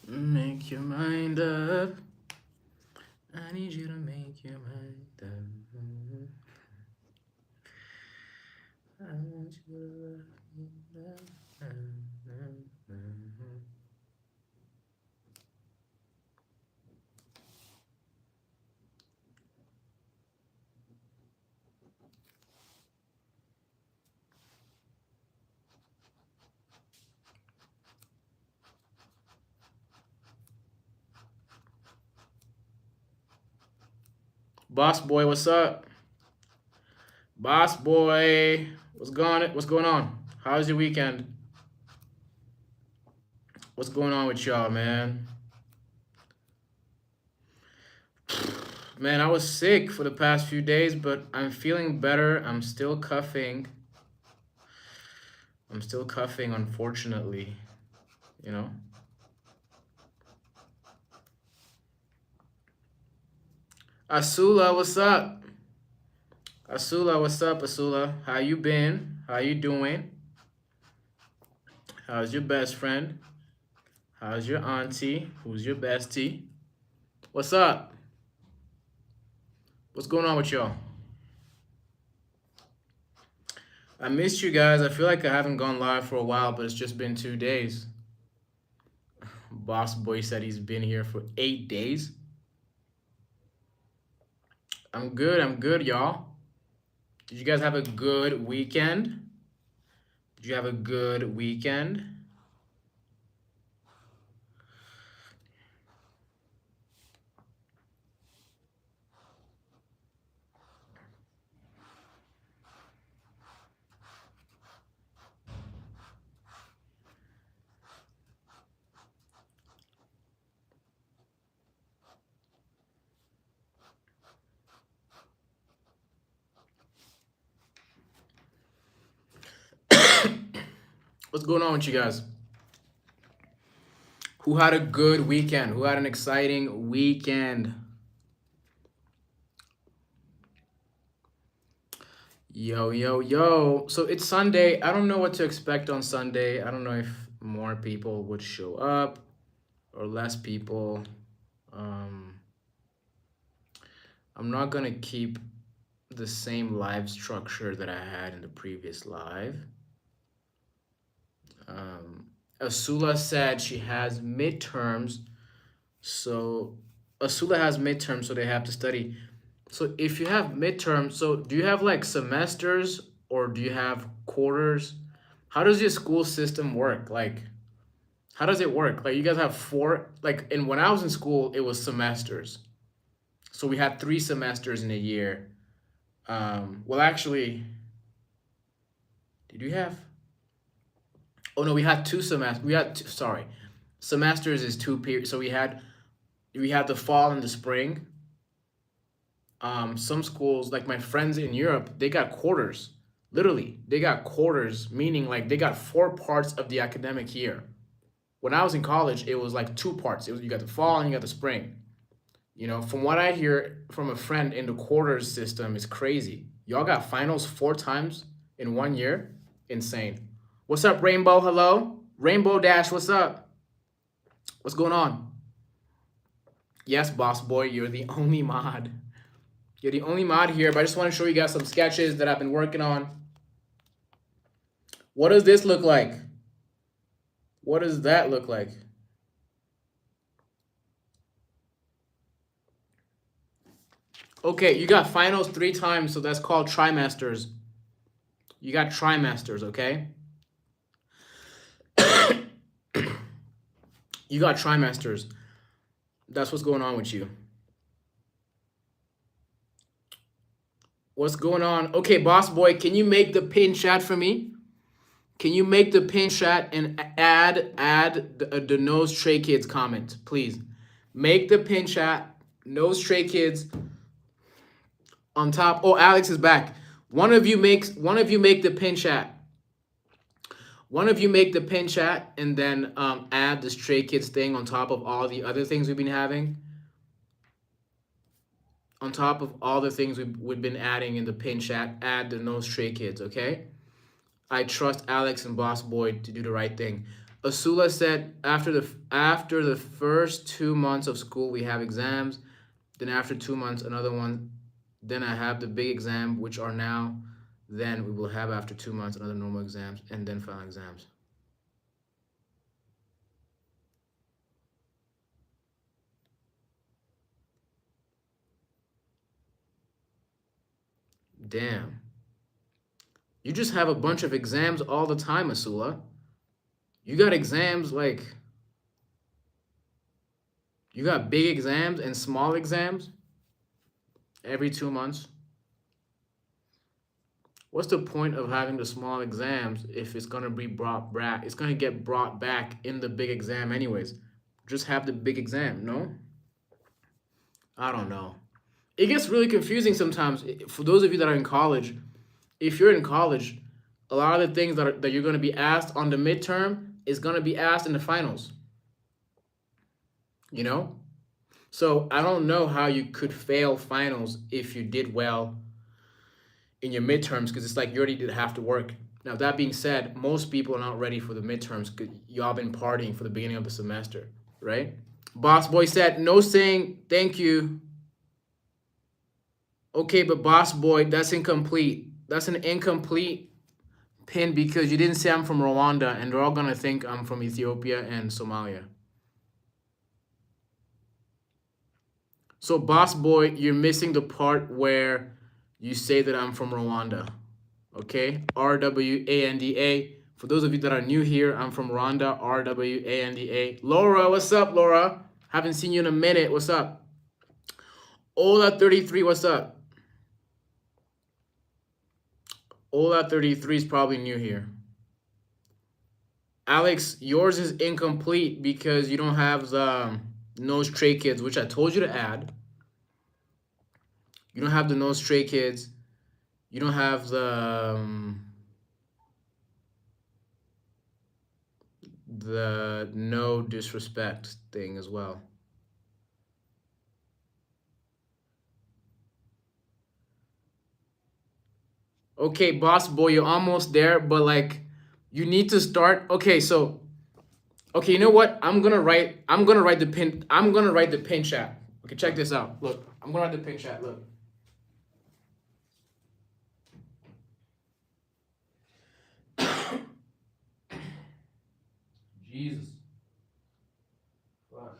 Make your mind up. I need you to make your mind up. I want you to love me now. Boss boy, what's up? Boss boy, what's going on? How's your weekend? What's going on with y'all, man? Man, I was sick for the past few days, but I'm feeling better. I'm still coughing. Unfortunately, you know. Asula, what's up? Asula, what's up, Asula? How you been? How you doing? How's your best friend? How's your auntie? Who's your bestie? What's up? What's going on with y'all? I missed you guys. I feel like I haven't gone live for a while, but it's just been 2 days. Boss boy said he's been here for 8 days. I'm good, y'all. Did you guys have a good weekend? Did you have a good weekend? What's going on with you guys? Who had a good weekend? Who had an exciting weekend? Yo, yo, yo. So it's Sunday. I don't know what to expect on Sunday. I don't know if more people would show up or less people. Um, I'm not gonna keep the same live structure that I had in the previous live. Asula said she has midterms, so Asula has midterms, so they have to study. So if you have midterms, so do you have like semesters or do you have quarters? How does your school system work? Like, how does it work? Like, you guys have four, like, and when I was in school, it was semesters. So we had 3 semesters in a year. Well, actually, did you have? Oh no, we had 2 semesters. Sorry, semesters is 2 periods. So we had the fall and the spring. Some schools, like my friends in Europe, they got quarters. Literally, they got quarters, meaning like they got 4 parts of the academic year. When I was in college, it was like 2 parts. It was, you got the fall and you got the spring. From what I hear from a friend in the quarters system is crazy. Y'all got finals 4 times in one year. Insane. What's up, Rainbow? Hello, Rainbow Dash. What's up? What's going on? Yes, boss boy, you're the only mod. You're the only mod here, but I just want to show you guys some sketches that I've been working on. What does this look like? What does that look like? Okay, you got finals 3 times, so that's called trimesters. You got trimesters, okay? You got trimesters. That's what's going on with you. What's going on? Okay, boss boy, can you make the pin chat for me? Can you make the pin chat and add the No Stray Kids comment, please? Make the pin chat, No Stray Kids on top. Oh, Alex is back. One of you make the pin chat. One of you make the pin chat and then add the Stray Kids thing on top of all the other things we've been having. On top of all the things we've been adding in the pin chat, add the No Stray Kids, okay? I trust Alex and Boss Boy to do the right thing. Asula said after the first 2 months of school we have exams. Then after 2 months another one. Then I have the big exam, which are now. Then we will have after 2 months another normal exams and then final exams. Damn. You just have a bunch of exams all the time, Asula. You got exams like you got big exams and small exams every 2 months. What's the point of having the small exams if it's gonna be brought back? It's gonna get brought back in the big exam anyways. Just have the big exam, no? I don't know. It gets really confusing sometimes. For those of you that are in college, if you're in college, a lot of the things that you're gonna be asked on the midterm is gonna be asked in the finals. You know? So I don't know how you could fail finals if you did well in your midterms because it's like you already did half the work. Now that being said, most people are not ready for the midterms because y'all been partying for the beginning of the semester, right? Boss boy said no saying thank you. Okay, but boss boy, that's incomplete. That's an incomplete pin because you didn't say I'm from Rwanda and they're all gonna think I'm from Ethiopia and Somalia. So boss boy, you're missing the part where you say that I'm from Rwanda. Okay? RWANDA. For those of you that are new here, I'm from Rwanda. RWANDA. Laura, what's up, Laura? Haven't seen you in a minute. What's up? Ola33, what's up? Ola33 is probably new here. Alex, yours is incomplete because you don't have the no stray kids, which I told you to add. You don't have the no stray kids. You don't have the no disrespect thing as well. Okay, boss boy, you're almost there, but like you need to start. Okay, so okay, you know what? I'm gonna write the pin chat. Okay, check this out. Look, I'm gonna write the pin chat. Look. Jesus. Fuck.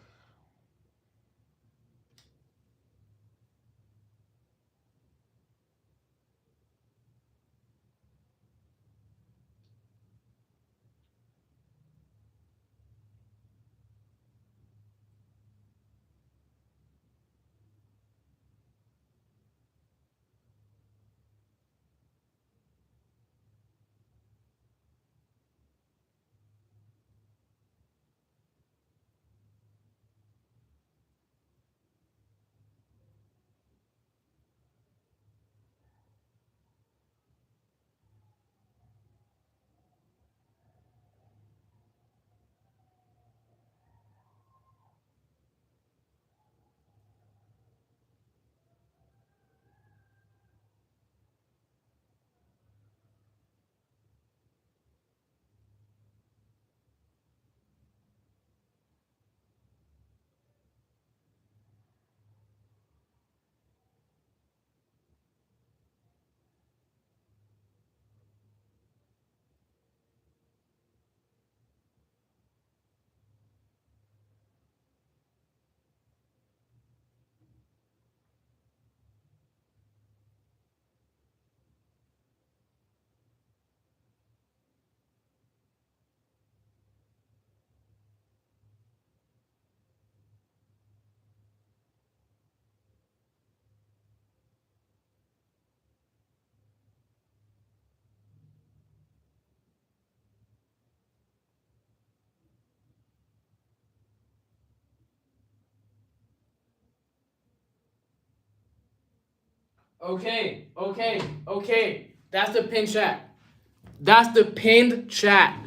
Okay. That's the pin chat. That's the pinned chat.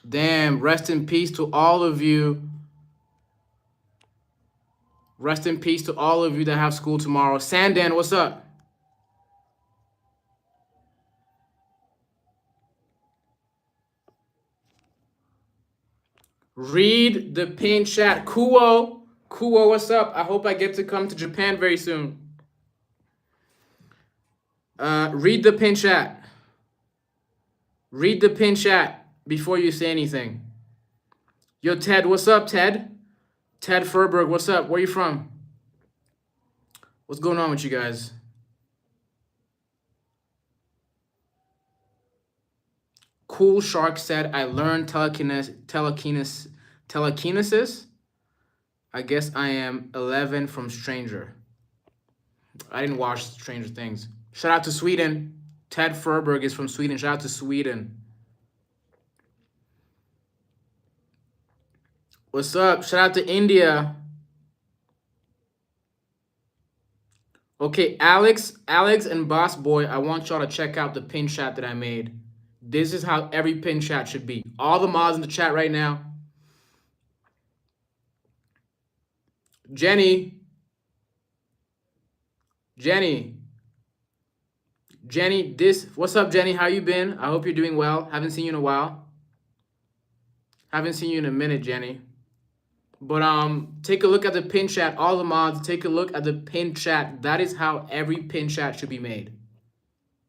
Damn, rest in peace to all of you. Rest in peace to all of you that have school tomorrow. Sandan, what's up? Read the pin chat. Kuo, Kuo, what's up? I hope I get to come to Japan very soon. Read the pin chat. Read the pin chat before you say anything. Yo, Ted, what's up, Ted? Ted Furberg, what's up? Where you from? What's going on with you guys? Cool Shark said, I learned telekinesis. I guess I am 11 from Stranger. I didn't watch Stranger Things. Shout out to Sweden. Ted Furberg is from Sweden. Shout out to Sweden. What's up? Shout out to India. Okay, Alex and Boss Boy, I want y'all to check out the pin chat that I made. This is how every pin chat should be. All the mods in the chat right now. Jenny, what's up, Jenny? How you been? I hope you're doing well. Haven't seen you in a while. Haven't seen you in a minute, Jenny. But take a look at the pin chat. All the mods, take a look at the pin chat. That is how every pin chat should be made.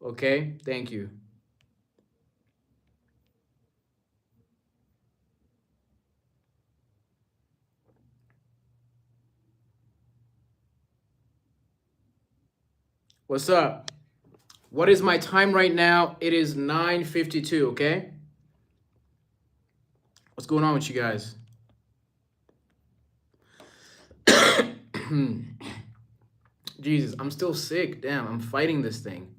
Okay? Thank you. What's up? What is my time right now? It is 9:52, okay? What's going on with you guys? Jesus, I'm still sick. Damn, I'm fighting this thing.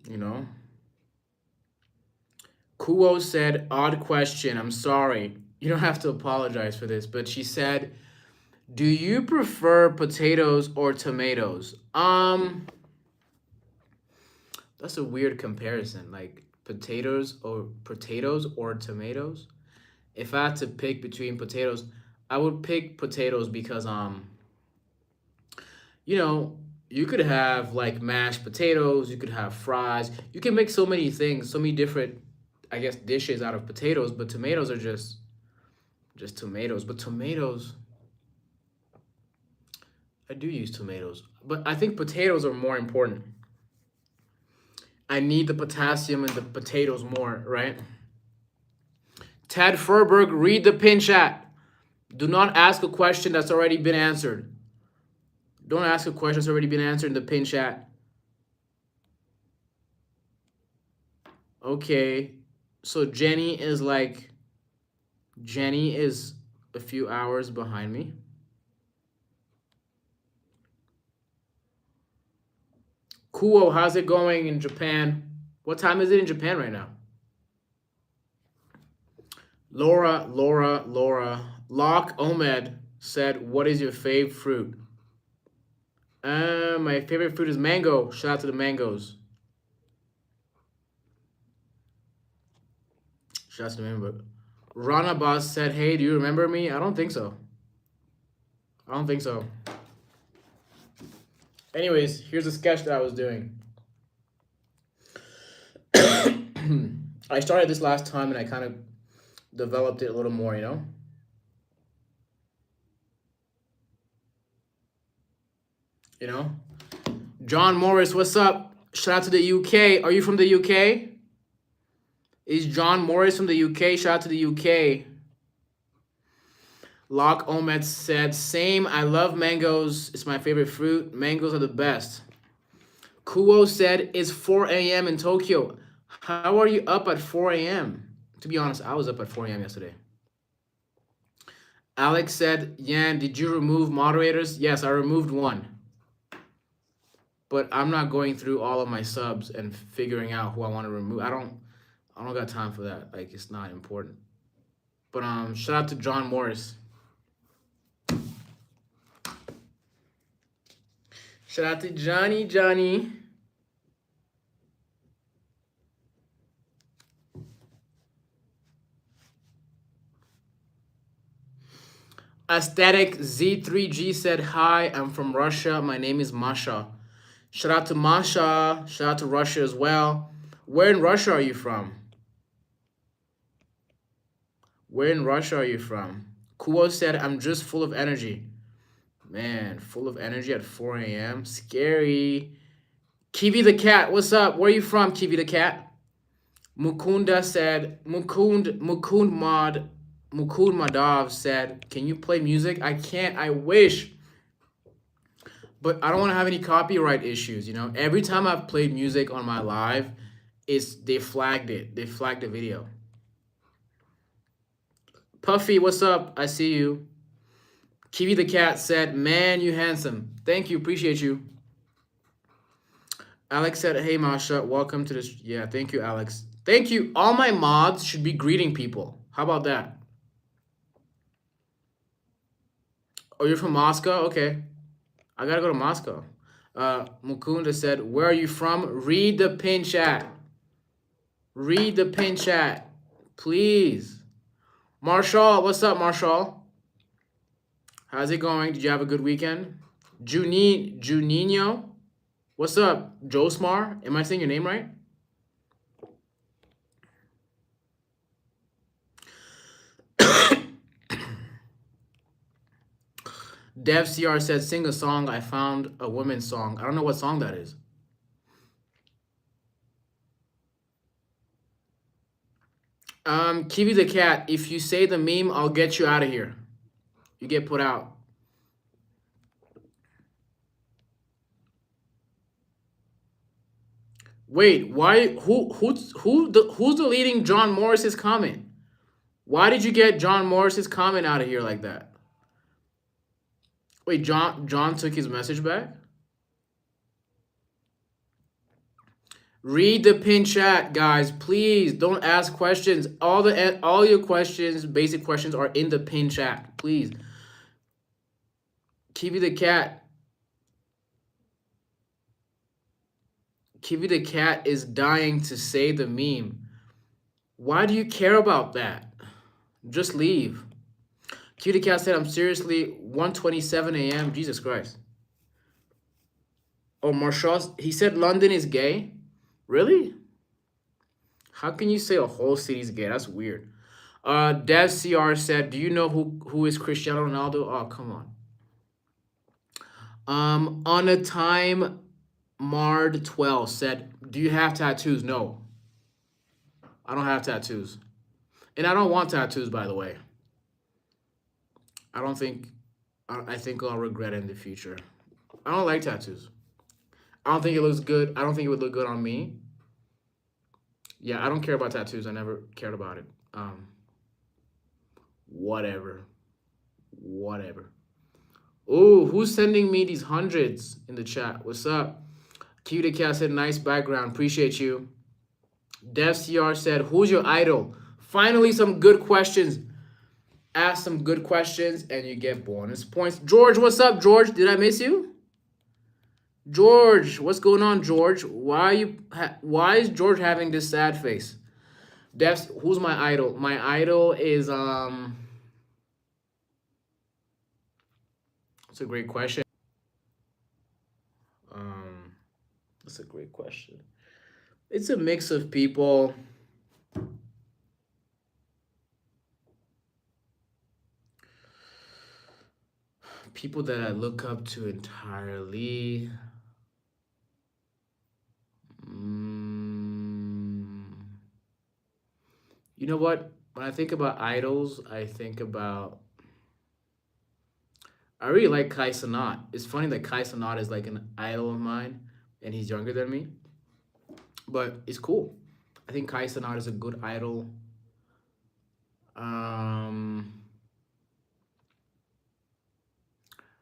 You know? Kuo said, odd question. I'm sorry. You don't have to apologize for this, but she said, do you prefer potatoes or tomatoes? That's a weird comparison. Like potatoes or tomatoes. If I had to pick between potatoes, I would pick potatoes because you know, you could have like mashed potatoes, you could have fries. You can make so many things, so many different, I guess, dishes out of potatoes, but tomatoes are just tomatoes. But tomatoes, I do use tomatoes, but I think potatoes are more important. I need the potassium in the potatoes more, right? Ted Furberg, read the pin chat. Do not ask a question that's already been answered. Don't ask a question that's already been answered in the pin chat. Okay, so Jenny is a few hours behind me. Kuo, how's it going in Japan? What time is it in Japan right now? Laura. Locke Omed said, what is your favorite fruit? My favorite fruit is mango. Shout out to the mangoes. Shout out to the mango. Rana Boss said, hey, do you remember me? I don't think so. Anyways, here's a sketch that I was doing. I started this last time and I kind of developed it a little more, you know? John Morris, what's up? Shout out to the UK. Are you from the UK? Is John Morris from the UK? Shout out to the UK. Locke Omet said, same. I love mangoes. It's my favorite fruit. Mangoes are the best. Kuo said, it's 4 a.m. in Tokyo. How are you up at 4 a.m.? To be honest, I was up at 4 a.m. yesterday. Alex said, Yan, did you remove moderators? Yes, I removed one. But I'm not going through all of my subs and figuring out who I want to remove. I don't got time for that. Like, it's not important. But shout out to John Morris. Shout out to Johnny. Aesthetic Z3G said, hi, I'm from Russia. My name is Masha. Shout out to Masha. Shout out to Russia as well. Where in Russia are you from? Where in Russia are you from? Kuo said, I'm just full of energy. Man, full of energy at 4 a.m. Scary. Kiwi the cat, what's up? Where are you from, Kiwi the cat? Mukunda said, Mukund Madhav said, can you play music? I can't, I wish. But I don't want to have any copyright issues, you know? Every time I've played music on my live, they flagged it. They flagged the video. Puffy, what's up? I see you. Kiwi the cat said, man, you handsome. Thank you, appreciate you. Alex said, hey, Masha, welcome to this. Yeah, thank you, Alex. Thank you. All my mods should be greeting people. How about that? Oh, you're from Moscow? Okay. I gotta go to Moscow. Mukunda said, where are you from? Read the pin chat. Read the pin chat. Please. Marshall, what's up, Marshall? How's it going? Did you have a good weekend? Juninho, what's up? Josmar, am I saying your name right? DevCR said, sing a song. I found a women's song. I don't know what song that is. Kiwi the cat, if you say the meme, I'll get you out of here. You get put out. Wait, why? Who's deleting John Morris's comment? Why did you get John Morris's comment out of here like that? Wait, John took his message back? Read the pin chat, guys. Please don't ask questions. All your questions, basic questions, are in the pin chat. Please. Kiwi the cat. Kiwi the cat is dying to say the meme. Why do you care about that? Just leave. Kiwi the cat said, I'm seriously 1:27 a.m. Jesus Christ. Oh, Marshall, he said London is gay? Really? How can you say a whole city's gay? That's weird. Dev CR said, do you know who is Cristiano Ronaldo? Oh, come on. On a time, Mard 12 said, do you have tattoos? No. I don't have tattoos. And I don't want tattoos, by the way. I think I'll regret it in the future. I don't like tattoos. I don't think it looks good. I don't think it would look good on me. Yeah, I don't care about tattoos. I never cared about it. Whatever. Oh, who's sending me these hundreds in the chat? What's up? Q the cat said, nice background. Appreciate you. DevCR said, who's your idol? Finally, some good questions. Ask some good questions and you get bonus points. George, what's up, George? Did I miss you? George, what's going on, George? Why is George having this sad face? Who's my idol? My idol is That's a great question. That's a great question. It's a mix of people. People that I look up to entirely. You know what? When I think about idols, I really like Kai Cenat. It's funny that Kai Cenat is like an idol of mine, and he's younger than me. But it's cool. I think Kai Cenat is a good idol.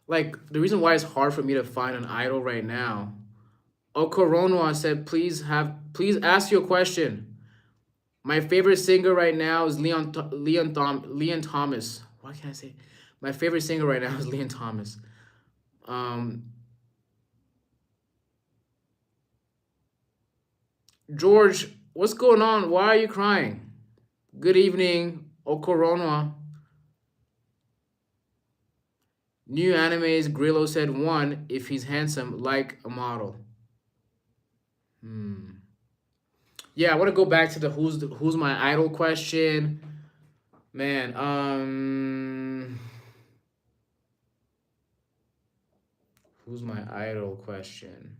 Like, the reason why it's hard for me to find an idol right now. Okoronoa said, please ask your question. My favorite singer right now is Leon Thomas. Why can't I say? My favorite singer right now is Leon Thomas. George, what's going on? Why are you crying? Good evening, Okoronoa. New animes, Grillo said 1, if he's handsome, like a model. Yeah, I want to go back to the who's my idol question. Man, who's my idol question?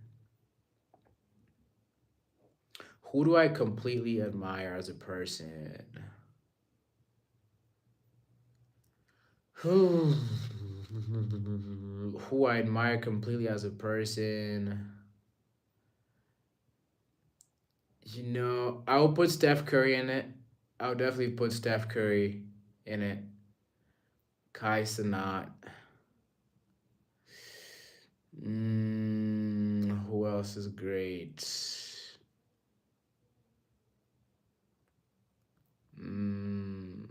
Who do I completely admire as a person? Who who I admire completely as a person? I'll put Steph Curry in it. I'll definitely put Steph Curry in it. Kai Sanat. Who else is great? Mm,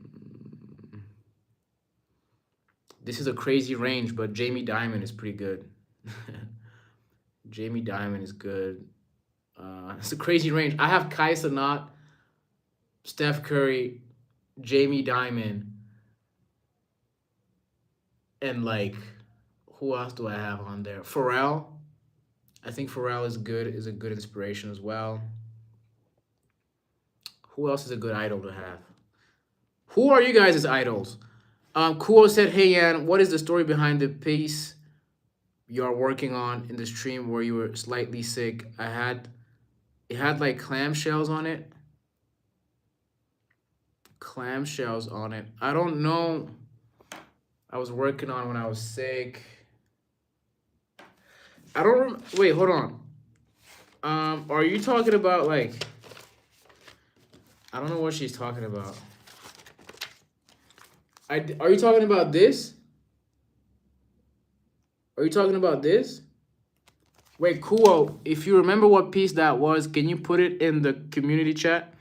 this is a crazy range, but Jamie Dimon is pretty good. Jamie Dimon is good. It's a crazy range. I have Kai Sanat, Steph Curry, Jamie Dimon, and like, who else do I have on there? Pharrell. I think Pharrell is good. Is a good inspiration as well. Who else is a good idol to have? Who are you guys as idols? Kuo said, "Hey Yan, what is the story behind the piece you are working on in the stream where you were slightly sick? It had like clamshells on it. Clamshells on it. I don't know. I was working on when I was sick. I don't wait, hold on. Are you talking about like I don't know what she's talking about. Are you talking about this? Are you talking about this? Wait, Kuo, if you remember what piece that was, can you put it in the community chat?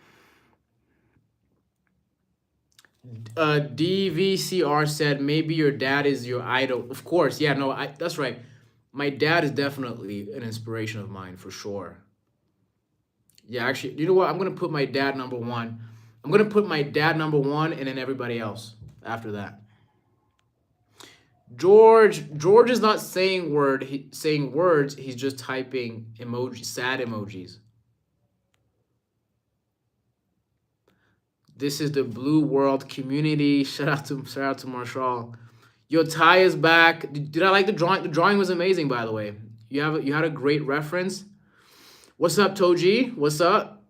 DVCR said maybe your dad is your idol. Of course, yeah, no, that's right. My dad is definitely an inspiration of mine for sure. Yeah, actually, you know what? I'm gonna put my dad number one. I'm gonna put my dad number one, and then everybody else after that. George is not saying words. He's just typing emoji, sad emojis. This is the Blue World community. Shout out to Marshall. Yo, Ty is back. Did I like the drawing? The drawing was amazing, by the way. You had a great reference. What's up, Toji? What's up?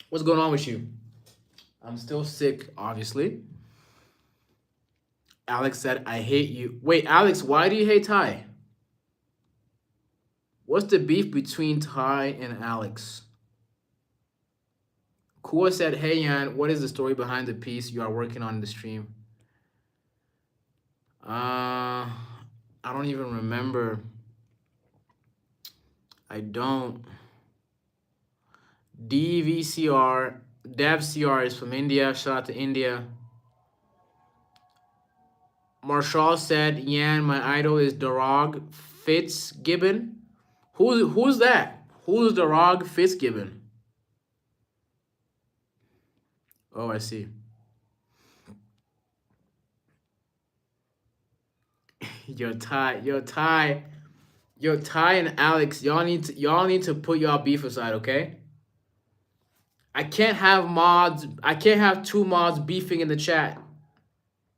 What's going on with you? I'm still sick, obviously. Alex said, I hate you. Wait, Alex, why do you hate Ty? What's the beef between Ty and Alex? Kua said, hey, Yan, what is the story behind the piece you are working on in the stream? I don't even remember. I don't. DVCR, DevCR is from India. Shout out to India. Marshall said, Yan, my idol is Darog Fitzgibbon. Who's that? Who's Darog Fitzgibbon? Oh, I see. Yo, Ty and Alex, y'all need to put y'all beef aside, okay? I can't have two mods beefing in the chat.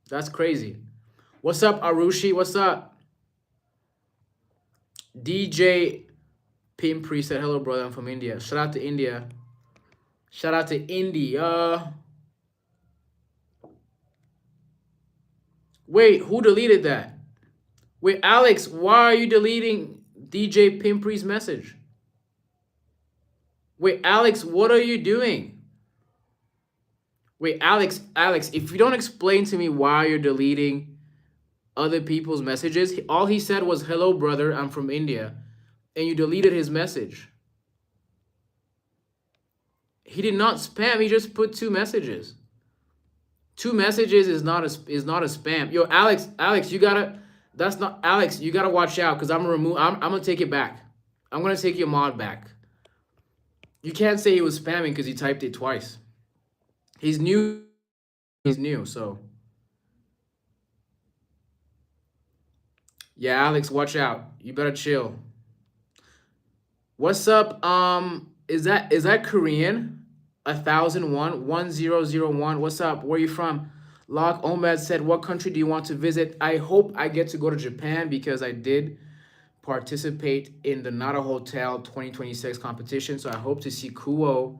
That's crazy. What's up, Arushi? What's up? DJ Pimpri said, hello, brother. I'm from India. Shout out to India. Shout out to India. Wait, who deleted that? Wait, Alex, why are you deleting DJ Pimpri's message? Wait, Alex, what are you doing? Wait, Alex, if you don't explain to me why you're deleting other people's messages, all he said was, hello, brother, I'm from India, and you deleted his message. He did not spam, he just put two messages. Two messages is not a spam. Yo, Alex, you gotta watch out because I'm gonna take it back. I'm gonna take your mod back. You can't say he was spamming because he typed it twice. He's new, so. Yeah, Alex, watch out. You better chill. What's up? Is that Korean? 1001 What's up? Where are you from? Locke Omed said, what country do you want to visit? I hope I get to go to Japan because I did participate in the Nara Hotel 2026 competition. So I hope to see Kuo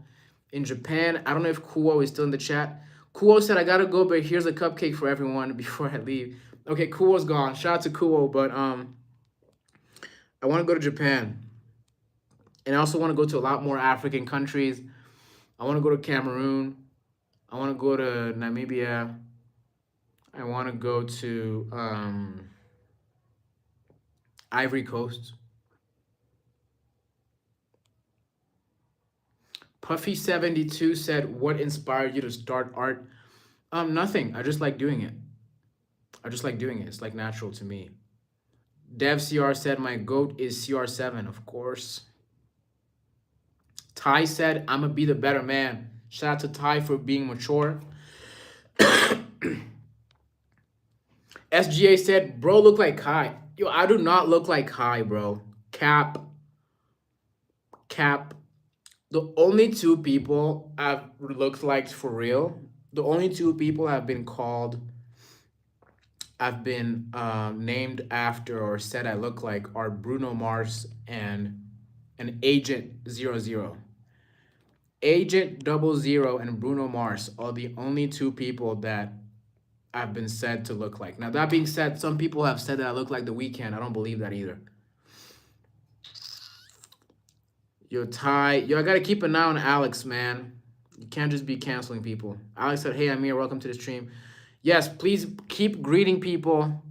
in Japan. I don't know if Kuo is still in the chat. Kuo said, I gotta go, but here's a cupcake for everyone before I leave. Okay, Kuo's gone. Shout out to Kuo, but I want to go to Japan. And I also want to go to a lot more African countries. I want to go to Cameroon. I want to go to Namibia. I want to go to Ivory Coast. Puffy72 said, what inspired you to start art? Nothing. I just like doing it. It's like natural to me. DevCR said, my goat is CR7, of course. Ty said, I'm gonna be the better man. Shout out to Ty for being mature. SGA said, bro, look like Kai. Yo, I do not look like Kai, bro. Cap. The only two people I've looked like for real, the only two people have been called, I've been named after or said I look like are Bruno Mars and an Agent 00. Agent 00 and Bruno Mars are the only two people that I've been said to look like. Now, that being said, some people have said that I look like The Weeknd. I don't believe that either. Yo, Ty. Yo, I got to keep an eye on Alex, man. You can't just be canceling people. Alex said, hey, Amir, welcome to the stream. Yes, please keep greeting people.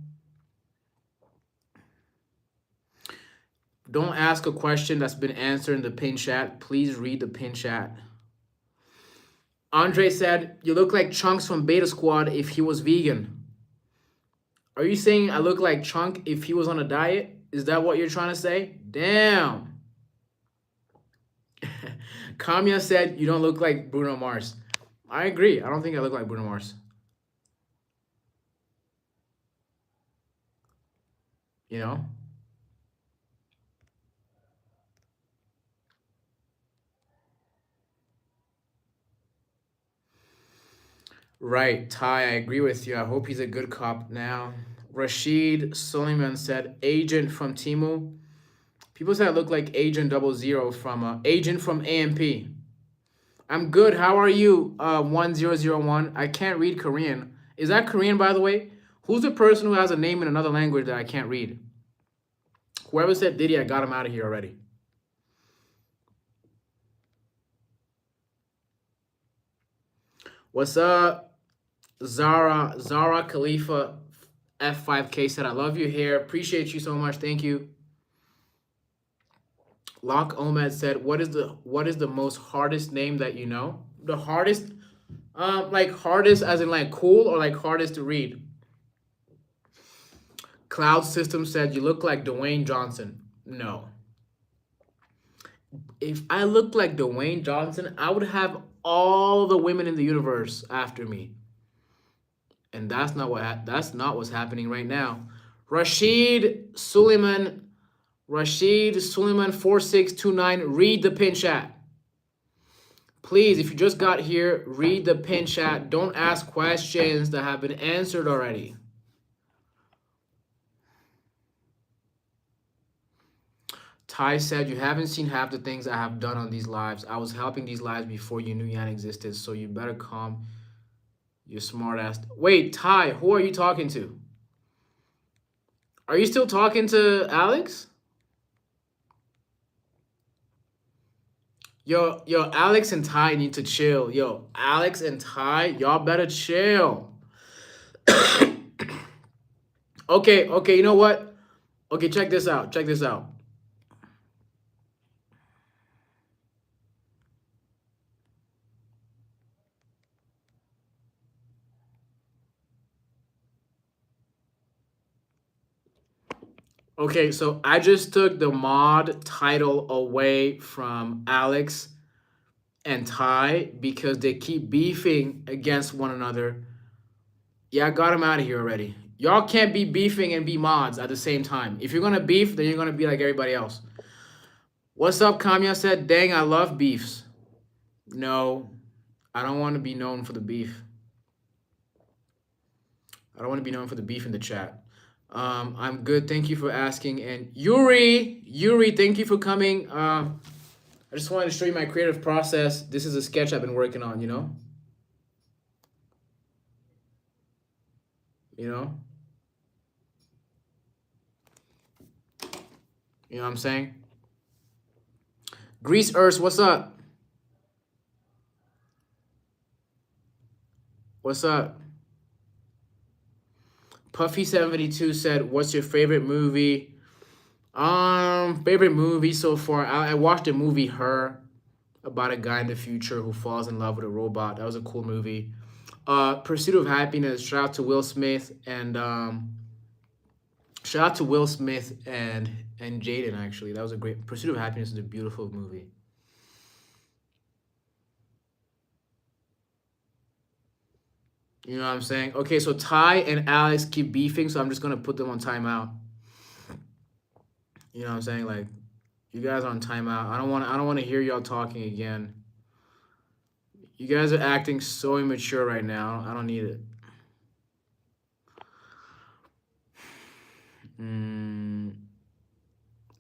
Don't ask a question that's been answered in the pin chat. Please read the pin chat. Andre said, you look like Chunks from Beta Squad if he was vegan. Are you saying I look like Chunk if he was on a diet? Is that what you're trying to say? Damn. Kamya said, you don't look like Bruno Mars. I agree. I don't think I look like Bruno Mars. You know? Right, Ty, I agree with you. I hope he's a good cop now. Rashid Suleiman said, Agent from Timu. People say I look like Agent 00 from Agent from AMP. I'm good. How are you? 1001. I can't read Korean. Is that Korean, by the way? Who's the person who has a name in another language that I can't read? Whoever said Diddy, I got him out of here already. What's up? Zara Khalifa F5K said, I love you here. Appreciate you so much. Thank you. Locke Omed said, what is the most hardest name that you know? The hardest, like hardest as in like cool or like hardest to read? Cloud System said, you look like Dwayne Johnson. No. If I looked like Dwayne Johnson, I would have all the women in the universe after me. And that's not what's happening right now. Rashid Suleiman 4629, read the pin chat. Please, if you just got here, read the pin chat. Don't ask questions that have been answered already. Ty said, you haven't seen half the things I have done on these lives. I was helping these lives before you knew Yan existed, so you better calm your smart ass. Wait, Ty, who are you talking to? Are you still talking to Alex? Yo, Alex and Ty need to chill. Yo, Alex and Ty, y'all better chill. Okay, you know what? Okay, check this out. Okay, so I just took the mod title away from Alex and Ty because they keep beefing against one another. Yeah, I got them out of here already. Y'all can't be beefing and be mods at the same time. If you're gonna beef, then you're gonna be like everybody else. What's up, Kamya said, dang, I love beefs. No, I don't want to be known for the beef. I don't want to be known for the beef in the chat. I'm good. Thank you for asking. And Yuri, thank you for coming. I just wanted to show you my creative process. This is a sketch I've been working on. You know, you know what I'm saying. Grease Earth, what's up? What's up? Puffy72 said, "What's your favorite movie?" Favorite movie so far. I watched the movie Her, about a guy in the future who falls in love with a robot. That was a cool movie. Pursuit of Happiness. Shout out to Will Smith and Jaden. Actually, that was a great. Pursuit of Happiness is a beautiful movie. You know what I'm saying? Okay, so Ty and Alex keep beefing, so I'm just gonna put them on timeout. You know what I'm saying? Like, you guys are on timeout. I don't want to hear y'all talking again. You guys are acting so immature right now. I don't need it.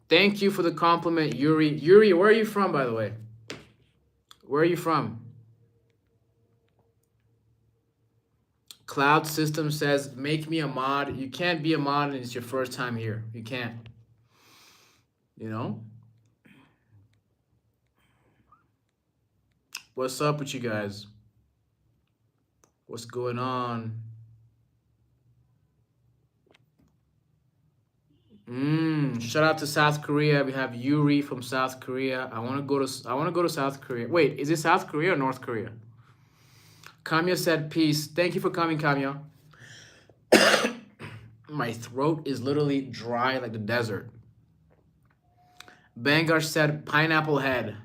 Thank you for the compliment, Yuri. Yuri, where are you from, by the way? Where are you from? Cloud System says, make me a mod. You can't be a mod and it's your first time here. You can't. You know? What's up with you guys? What's going on? Shout out to South Korea. We have Yuri from South Korea. I want to go to South Korea. Wait, is it South Korea or North Korea? Kamya said peace. Thank you for coming, Kamya. My throat is literally dry like the desert. Bangar said pineapple head.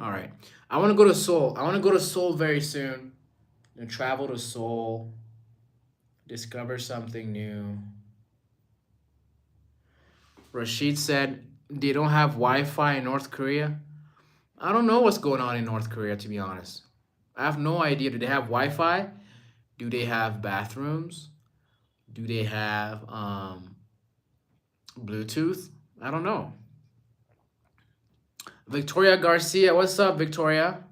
All right. I want to go to Seoul. I want to go to Seoul very soon. And travel to Seoul. Discover something new. Rashid said they don't have Wi-Fi in North Korea. I don't know what's going on in North Korea, to be honest. I have no idea. Do they have Wi-Fi? Do they have bathrooms? Do they have Bluetooth? I don't know. Victoria Garcia, what's up, Victoria?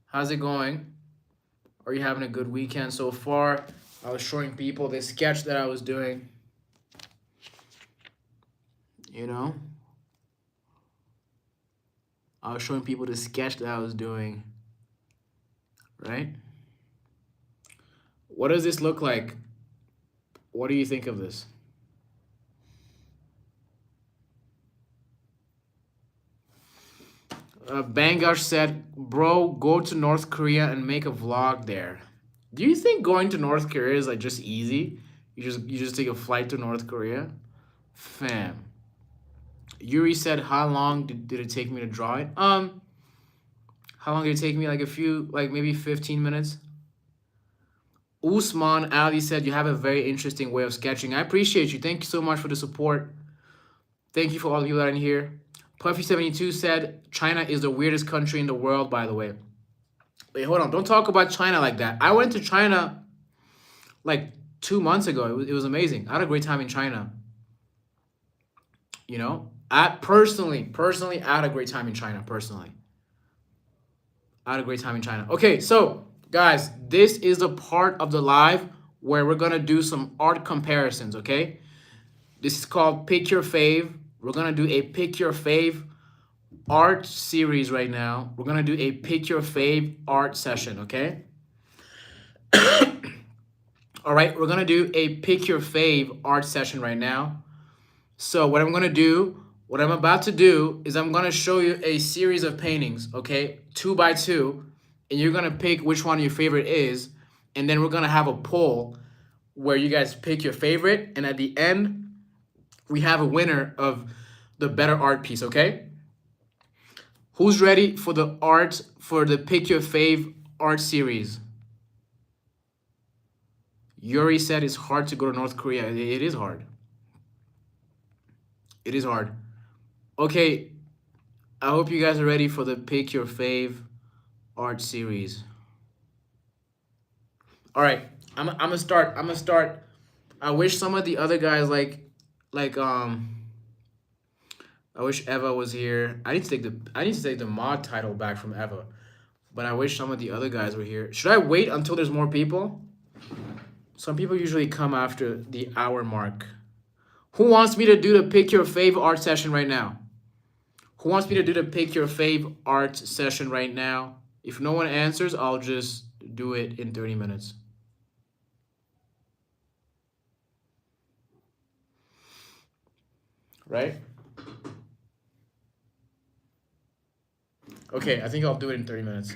How's it going? Are you having a good weekend so far? I was showing people this sketch that I was doing. You know? I was showing people the sketch that I was doing. Right? What does this look like? What do you think of this? Bangash said, bro, go to North Korea and make a vlog there. Do you think going to North Korea is like just easy? You just take a flight to North Korea? Fam. Yuri said, how long did it take me to draw it? How long did it take me? Like maybe 15 minutes. Usman Ali said, you have a very interesting way of sketching. I appreciate you. Thank you so much for the support. Thank you for all of you that are in here. Puffy72 said, China is the weirdest country in the world, by the way. Wait, hold on. Don't talk about China like that. I went to China like 2 months ago. It was amazing. I had a great time in China. You know? I personally, I had a great time in China, personally. I had a great time in China. Okay, so, guys, this is the part of the live where we're going to do some art comparisons, okay? This is called Pick Your Fave. We're going to do a Pick Your Fave art series right now. We're going to do a Pick Your Fave art session, okay? All right, we're going to do a Pick Your Fave art session right now. So what I'm about to do is I'm going to show you a series of paintings, okay? 2 by 2, and you're going to pick which one your favorite is, and then we're going to have a poll where you guys pick your favorite, and at the end, we have a winner of the better art piece, okay? Who's ready for the Pick Your Fave art series? Yuri said it's hard to go to North Korea. It is hard. It is hard. Okay, I hope you guys are ready for the Pick Your Fave art series. All right, I'm gonna start. I'm gonna start. I wish some of the other guys like I wish Eva was here. I need to take the mod title back from Eva. But I wish some of the other guys were here. Should I wait until there's more people? Some people usually come after the hour mark. Who wants me to do the pick your fave art session right now? Who wants me to do the pick your fave art session right now? If no one answers, I'll just do it in 30 minutes. Right? Okay, I think I'll do it in 30 minutes.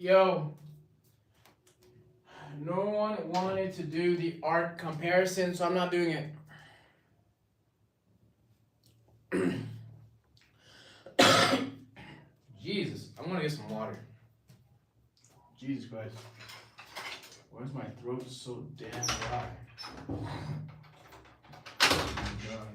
Yo, no one wanted to do the art comparison, so I'm not doing it. Jesus, I'm gonna get some water. Jesus Christ. Why is my throat so damn dry? Oh my God.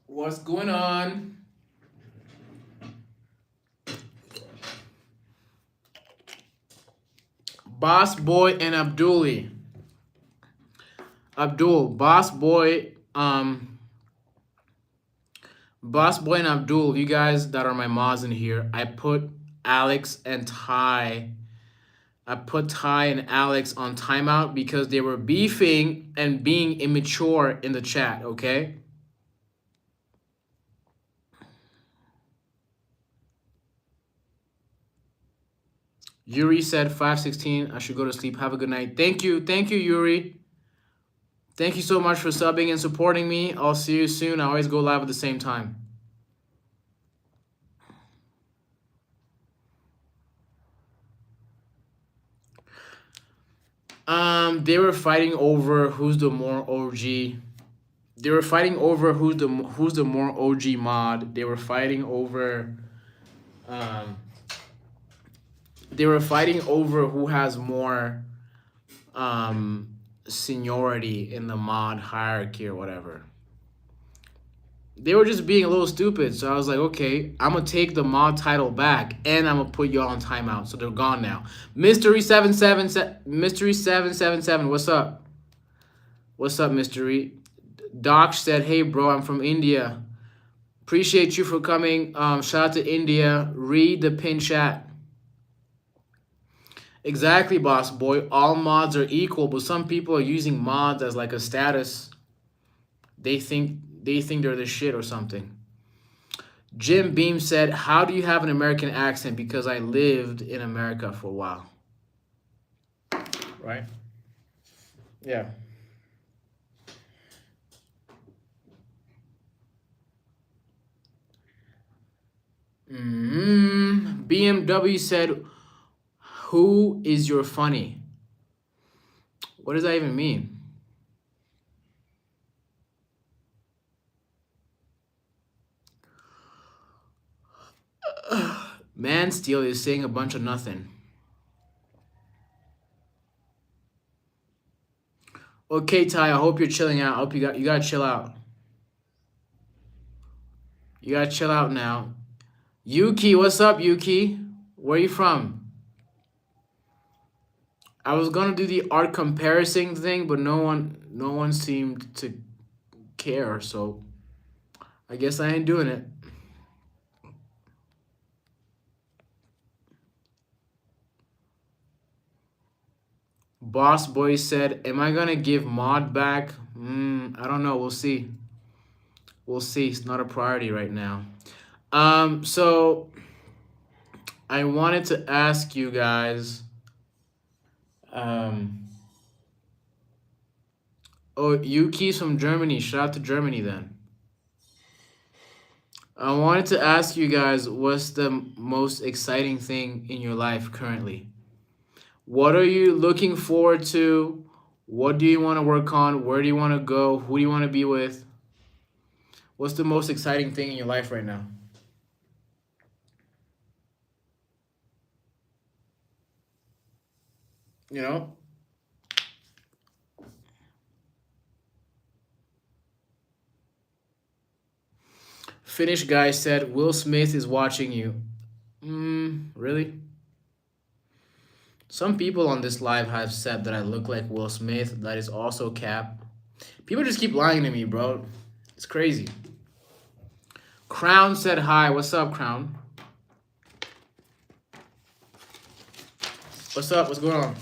What's going on? Boss Boy and Abduli. Abdul, Boss Boy and Abdul, you guys that are my mods in here, I put Alex and Ty. I put Ty and Alex on timeout because they were beefing and being immature in the chat, okay? Yuri said 5:16. I should go to sleep. Have a good night. Thank you. Thank you, Yuri. Thank you so much for subbing and supporting me. I'll see you soon. I always go live at the same time. They were fighting over who's the more OG. They were fighting over who's the more OG mod. Um, they were fighting over who has more um seniority in the mod hierarchy or whatever. They were just being a little stupid. So I was like, okay, I'm gonna take the mod title back and I'm gonna put y'all on timeout. So they're gone now. Mystery 777. What's up? What's up, Mystery? Doc said, hey bro, I'm from India. Appreciate you for coming. Shout out to India. Read the pin chat. Exactly, boss boy. All mods are equal, but some people are using mods as like a status. They think they're the shit or something. Jim Beam said, how do you have an American accent? Because I lived in America for a while. Right? Yeah. BMW said, who is your funny? What does that even mean? Man Steel is saying a bunch of nothing. Okay, Ty, I hope you're chilling out. I hope you gotta chill out. You gotta chill out now. Yuki, what's up, Yuki? Where you from? I was gonna do the art comparison thing, but no one seemed to care, so I guess I ain't doing it. Boss Boy said, am I gonna give mod back? I don't know. We'll see. We'll see. It's not a priority right now. So I wanted to ask you guys. Um, oh, Yuki's from Germany. Shout out to Germany then. I wanted to ask you guys, what's the most exciting thing in your life currently? What are you looking forward to? What do you want to work on? Where do you want to go? Who do you want to be with? What's the most exciting thing in your life right now? You know? Finnish guy said, Will Smith is watching you. Really? Some people on this live have said that I look like Will Smith. That is also cap. People just keep lying to me, bro. It's crazy. Crown said hi. What's up, Crown? What's up? What's going on?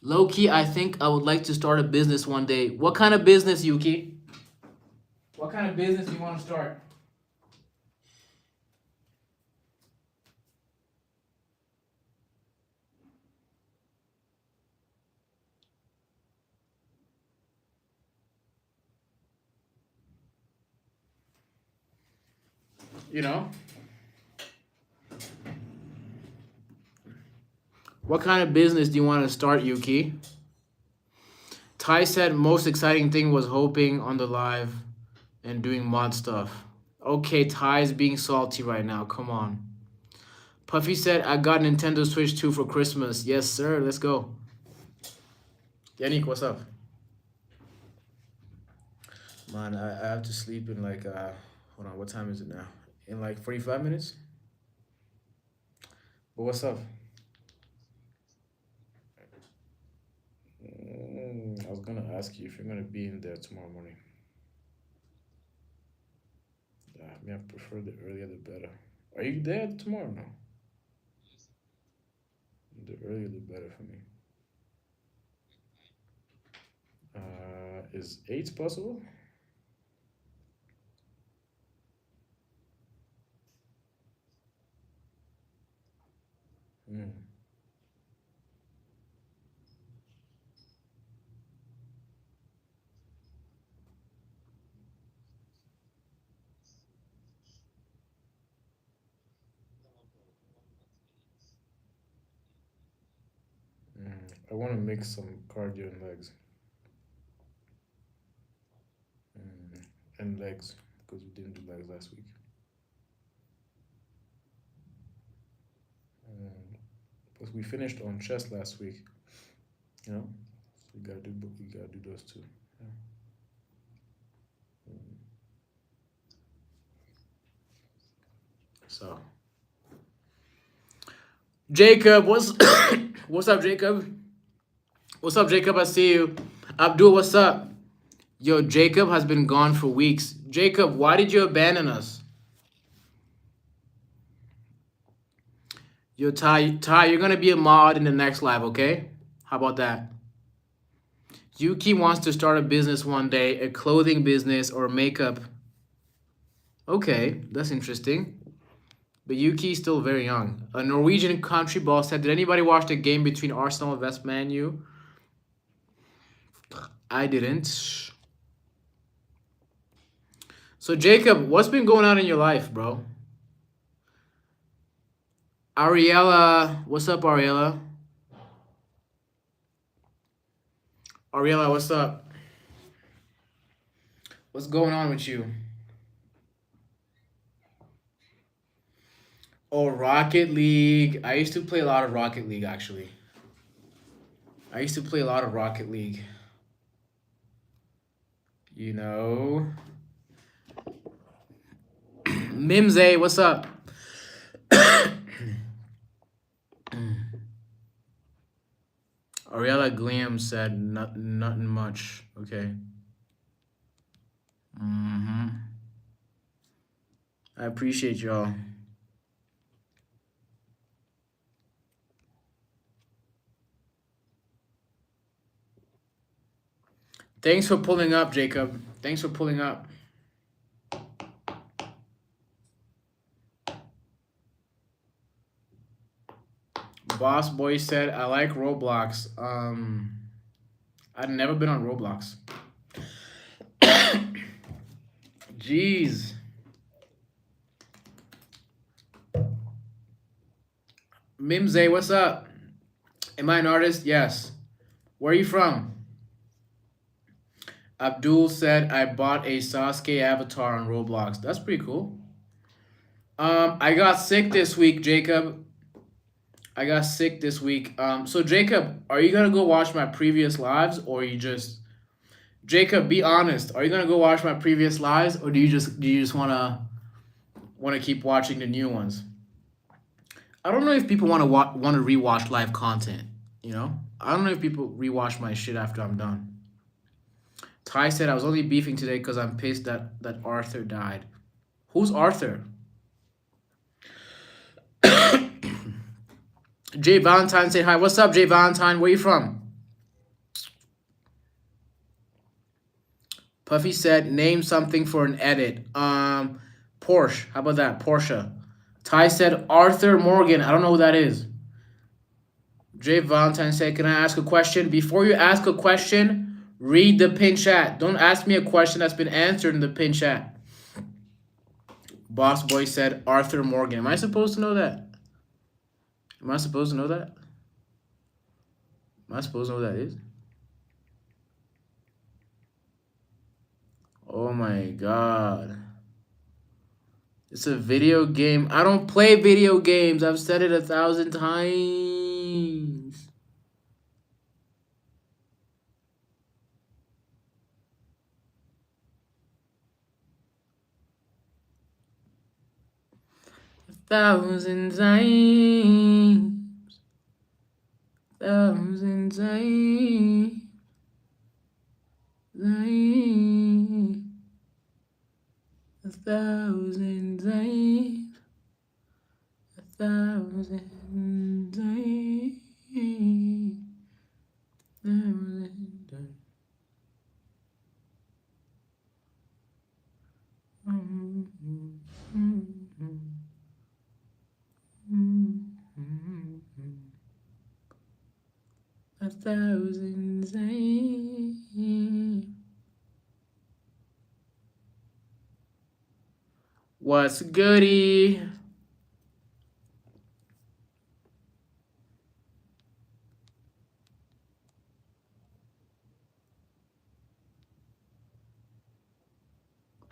Low key, I think I would like to start a business one day. What kind of business, Yuki? What kind of business do you want to start? You know? What kind of business do you want to start, Yuki? Ty said most exciting thing was hoping on the live and doing mod stuff. Okay, Ty's being salty right now. Come on. Puffy said, I got Nintendo Switch 2 for Christmas. Yes, sir. Let's go. Yannick, what's up? Man, I have to sleep in like, hold on, what time is it now? In like 45 minutes? But what's up? I was gonna ask you if you're gonna be in there tomorrow morning. Yeah, I mean, I prefer the earlier the better. Are you there tomorrow? No. The earlier the better for me. Is 8 possible? Hmm. I want to mix some cardio and legs. And legs because we didn't do legs last week. Because we finished on chest last week, you know. So we gotta do those two. Yeah. So Jacob, what's what's up, Jacob? What's up, Jacob? I see you. Abdul, what's up? Yo, Jacob has been gone for weeks. Jacob, why did you abandon us? Yo, Ty, you're gonna be a mod in the next live, okay? How about that? Yuki wants to start a business one day, a clothing business or makeup. Okay, that's interesting. But Yuki's still very young. A Norwegian country ball said, "Did anybody watch the game between Arsenal and West Man U?" I didn't. So Jacob, what's been going on in your life, bro? Ariella, what's up, Ariella? Ariella, what's up? What's going on with you? Oh, Rocket League. I used to play a lot of Rocket League, actually. I used to play a lot of Rocket League. You know. Mimze, what's up? Ariella Gliam said nothing much. Okay. I appreciate y'all. Thanks for pulling up, Jacob. Thanks for pulling up. Boss Boy said, I like Roblox. I've never been on Roblox. Jeez. Mimze, what's up? Am I an artist? Yes. Where are you from? Abdul said, I bought a Sasuke avatar on Roblox. That's pretty cool. I got sick this week, Jacob. I got sick this week. So Jacob, are you gonna go watch my previous lives, or you just Jacob? Be honest. Are you gonna go watch my previous lives, or do you just wanna keep watching the new ones? I don't know if people want to rewatch live content. You know, I don't know if people rewatch my shit after I'm done. Ty said I was only beefing today because I'm pissed that Arthur died. Who's Arthur? Jay Valentine said hi. What's up, Jay Valentine? Where you from? Puffy said name something for an edit. Porsche. How about that? Porsche. Ty said Arthur Morgan. I don't know who that is. Jay Valentine said, can I ask a question? Before you ask a question, read the pin chat. Don't ask me a question that's been answered in the pin chat. Boss Boy said Arthur Morgan. Am I supposed to know that? Am I supposed to know that? Am I supposed to know who that is? Oh my god. It's a video game. I don't play video games. I've said it 1,000 times. A thousand times. 1,000 times. A thousand times. 1,000 times. 1,000 times. A thousand times. What's goody?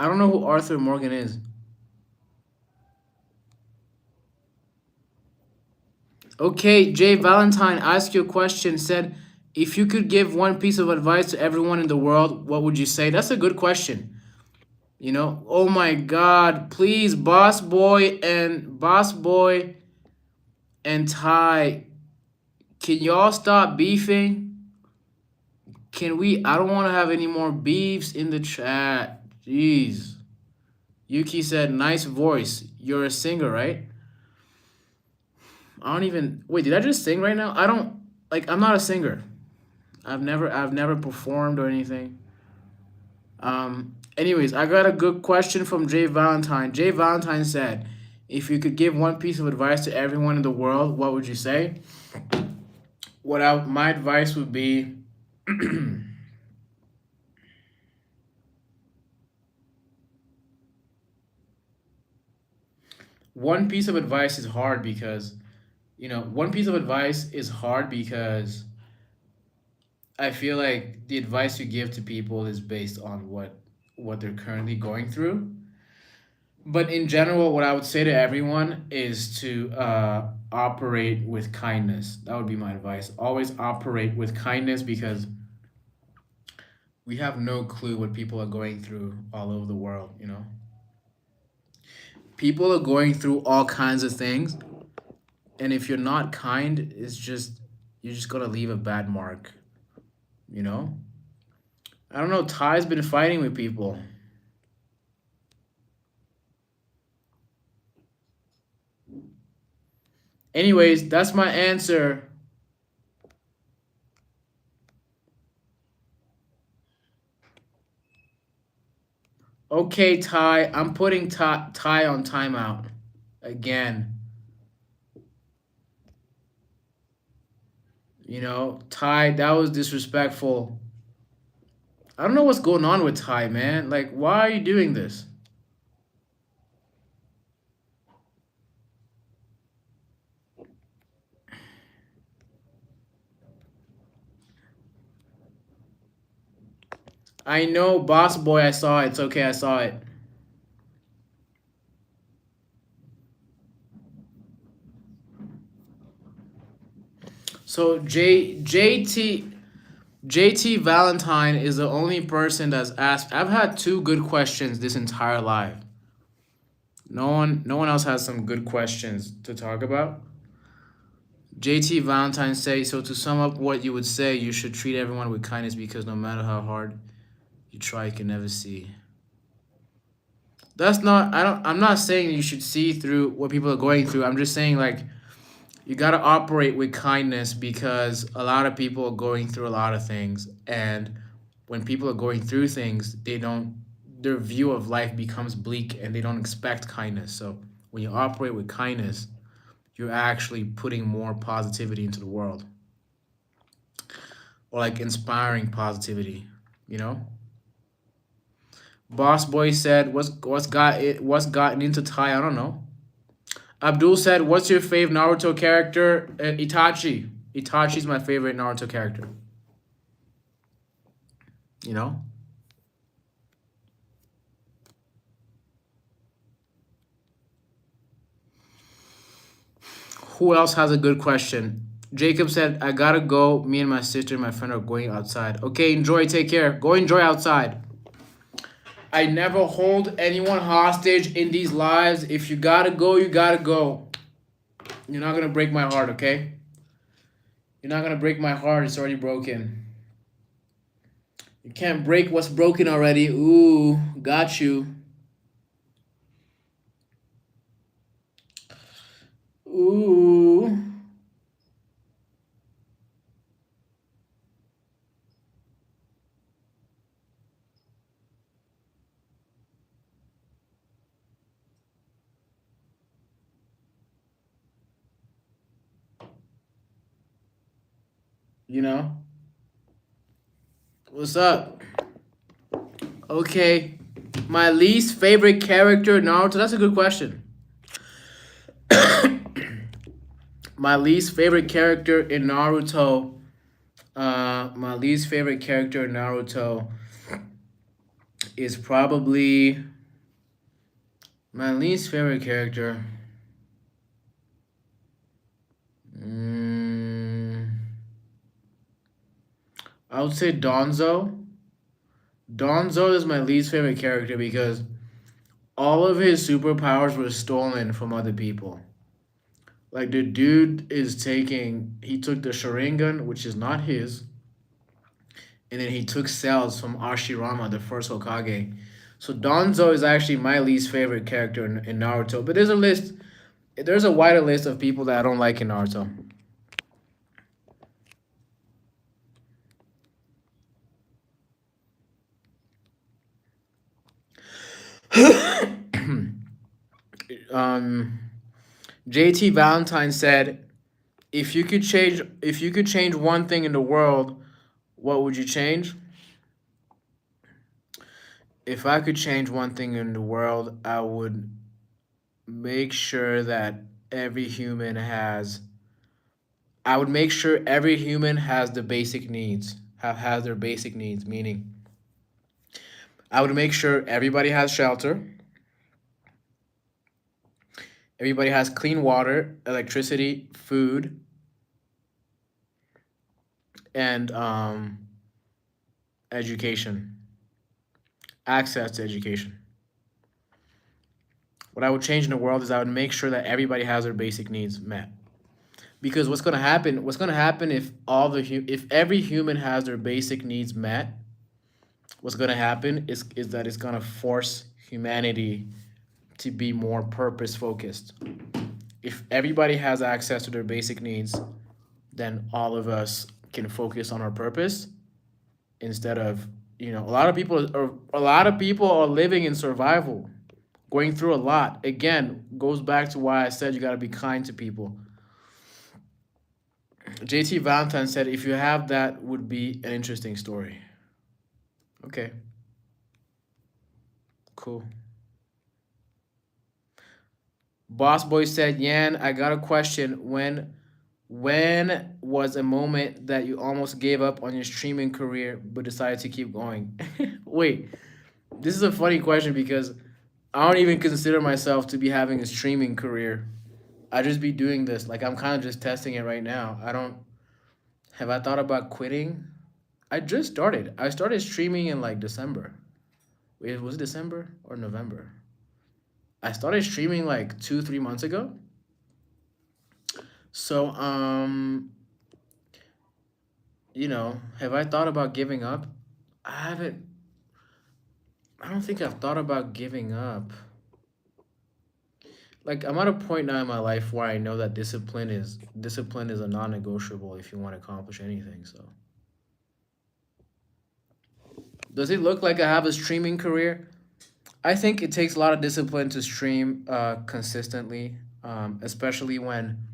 I don't know who Arthur Morgan is. Okay, Jay Valentine asked you a question. Said, if you could give one piece of advice to everyone in the world, what would you say? That's a good question. You know, oh my God, please, Boss Boy and Ty, can y'all stop beefing? Can we? I don't want to have any more beefs in the chat. Jeez. Yuki said, nice voice. You're a singer, right? I don't even. Wait, did I just sing right now? I don't. Like, I'm not a singer. I've never performed or anything. Anyways, I got a good question from Jay Valentine. Jay Valentine said, if you could give one piece of advice to everyone in the world, what would you say? My advice would be one piece of advice is hard because one piece of advice is hard because I feel like the advice you give to people is based on what they're currently going through. But in general, what I would say to everyone is to operate with kindness. That would be my advice. Always operate with kindness because we have no clue what people are going through all over the world, you know? People are going through all kinds of things, and if you're not kind, you're just gonna leave a bad mark, you know? I don't know, Ty's been fighting with people. Anyways, that's my answer. Okay, Ty, I'm putting Ty on timeout again. Ty, that was disrespectful. I don't know what's going on with Ty, man. Like, why are you doing this? I know, boss boy, I saw it. It's okay, I saw it. So JT Valentine is the only person that's asked. I've had two good questions this entire live. No one else has some good questions to talk about. JT Valentine say, so to sum up what you would say, you should treat everyone with kindness because no matter how hard you try, you can never see. I'm not saying you should see through what people are going through. I'm just saying, like, you got to operate with kindness because a lot of people are going through a lot of things, and when people are going through things, their view of life becomes bleak and they don't expect kindness. So when you operate with kindness, you're actually putting more positivity into the world, or like inspiring positivity, you know? Boss boy said, what's gotten into Ty? I don't know. Abdul said, what's your favorite Naruto character? Itachi. Itachi's my favorite Naruto character. You know? Who else has a good question? Jacob said, I gotta go. Me and my sister and my friend are going outside. Okay, enjoy. Take care. Go enjoy outside. I never hold anyone hostage in these lives. If you gotta go, you gotta go. You're not gonna break my heart, okay? You're not gonna break my heart. It's already broken. You can't break what's broken already. Ooh, got you. Ooh. You know? What's up? Okay. My least favorite character, Naruto. That's a good question. My least favorite character in Naruto. My least favorite character in Naruto is probably my least favorite character. Mm, I would say Donzo. Donzo is my least favorite character because all of his superpowers were stolen from other people. Like the dude is taking, he took the Sharingan, which is not his, and then he took cells from Ashirama, the first Hokage. So Donzo is actually my least favorite character in Naruto. But there's a wider list of people that I don't like in Naruto. um, JT Valentine said, if you could change one thing in the world, what would you change? If I could change one thing in the world, I would make sure that every human has I would make sure every human has the basic needs, have has their basic needs, meaning I would make sure everybody has shelter, everybody has clean water, electricity, food, and education, access to education. What I would change in the world is I would make sure that everybody has their basic needs met. Because what's going to happen if if every human has their basic needs met, what's going to happen is that it's going to force humanity to be more purpose focused. If everybody has access to their basic needs, then all of us can focus on our purpose instead of, a lot of people are living in survival, going through a lot. Again, goes back to why I said you got to be kind to people. JT Valentine said if you have that would be an interesting story. Okay, cool. Boss Boy said, Yan, I got a question. When was a moment that you almost gave up on your streaming career but decided to keep going? Wait, this is a funny question because I don't even consider myself to be having a streaming career. I just be doing this. Like I'm kind of just testing it right now. I don't have I thought about quitting? I just started. I started streaming in like December. Wait, was it December or November? I started streaming like 3 months ago. So have I thought about giving up? I haven't. I don't think I've thought about giving up. Like I'm at a point now in my life where I know that discipline is a non-negotiable if you want to accomplish anything. So does it look like I have a streaming career? I think it takes a lot of discipline to stream consistently, especially when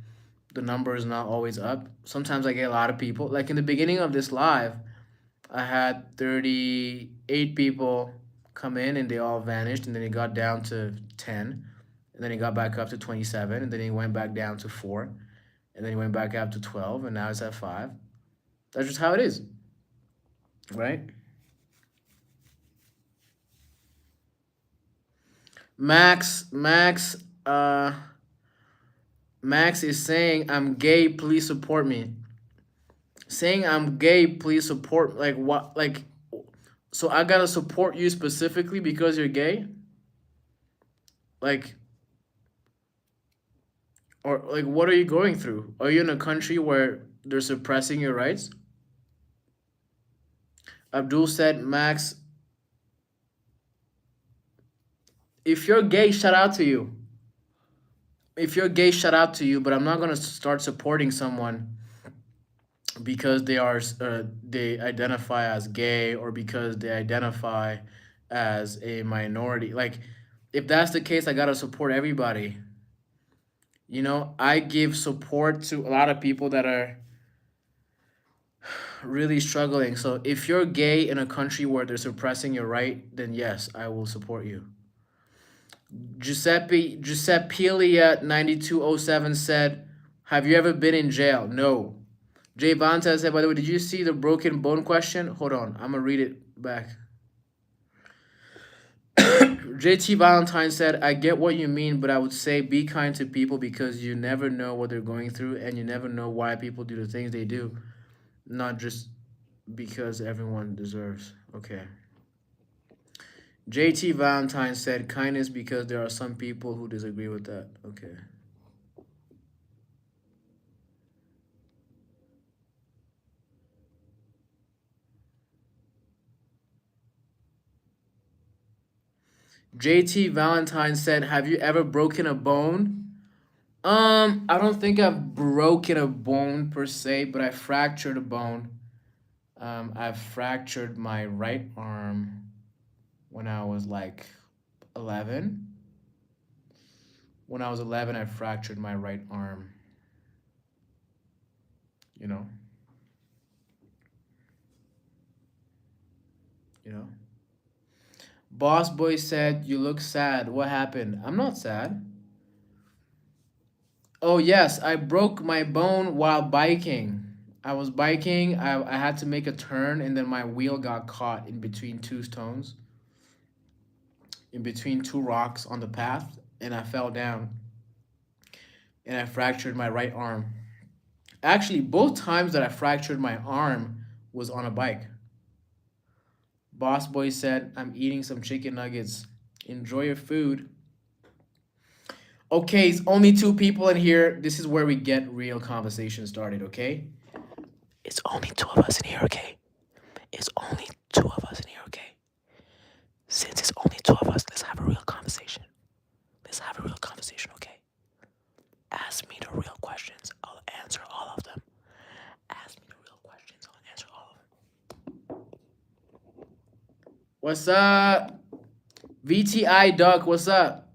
the number is not always up. Sometimes I get a lot of people. Like in the beginning of this live, I had 38 people come in and they all vanished, and then it got down to 10, and then it got back up to 27, and then it went back down to 4, and then it went back up to 12, and now it's at 5. That's just how it is, right? Max, Max, uh, Max is saying, I'm gay, please support me. Saying I'm gay, please support, like what? Like, so I gotta support you specifically because you're gay? Like, or like, what are you going through? Are you in a country where they're suppressing your rights? Abdul said, Max, if you're gay, shout out to you. If you're gay, shout out to you, but I'm not gonna start supporting someone because they identify as gay or because they identify as a minority. Like, if that's the case, I gotta support everybody. I give support to a lot of people that are really struggling. So if you're gay in a country where they're suppressing your right, then yes, I will support you. Giuseppelia 9207 said, "Have you ever been in jail?" No. Jay Vanta said, "By the way, did you see the broken bone question?" Hold on, I'm gonna read it back. JT Valentine said, I get what you mean, but I would say be kind to people because you never know what they're going through and you never know why people do the things they do, not just because everyone deserves. Okay. JT Valentine said, kindness because there are some people who disagree with that. Okay. JT Valentine said, have you ever broken a bone? I don't think I've broken a bone per se, but I fractured a bone. I've fractured my right arm when I was like 11. When I was 11, I fractured my right arm. You know, you know. Boss boy said, "You look sad. What happened?" I'm not sad. Oh yes, I broke my bone while biking. I was biking. I had to make a turn, and then my wheel got caught in between two stones, in between two rocks on the path, and I fell down, and I fractured my right arm. Actually, both times that I fractured my arm was on a bike. Boss boy said, I'm eating some chicken nuggets. Enjoy your food. Okay, it's only two people in here. This is where we get real conversation started, okay? It's only two of us in here, okay? It's only two of us in here, okay? Since it's only two of us, let's have a real conversation. Let's have a real conversation, okay? Ask me the real questions. I'll answer all of them. Ask me the real questions. I'll answer all of them. What's up? VTI Duck, what's up?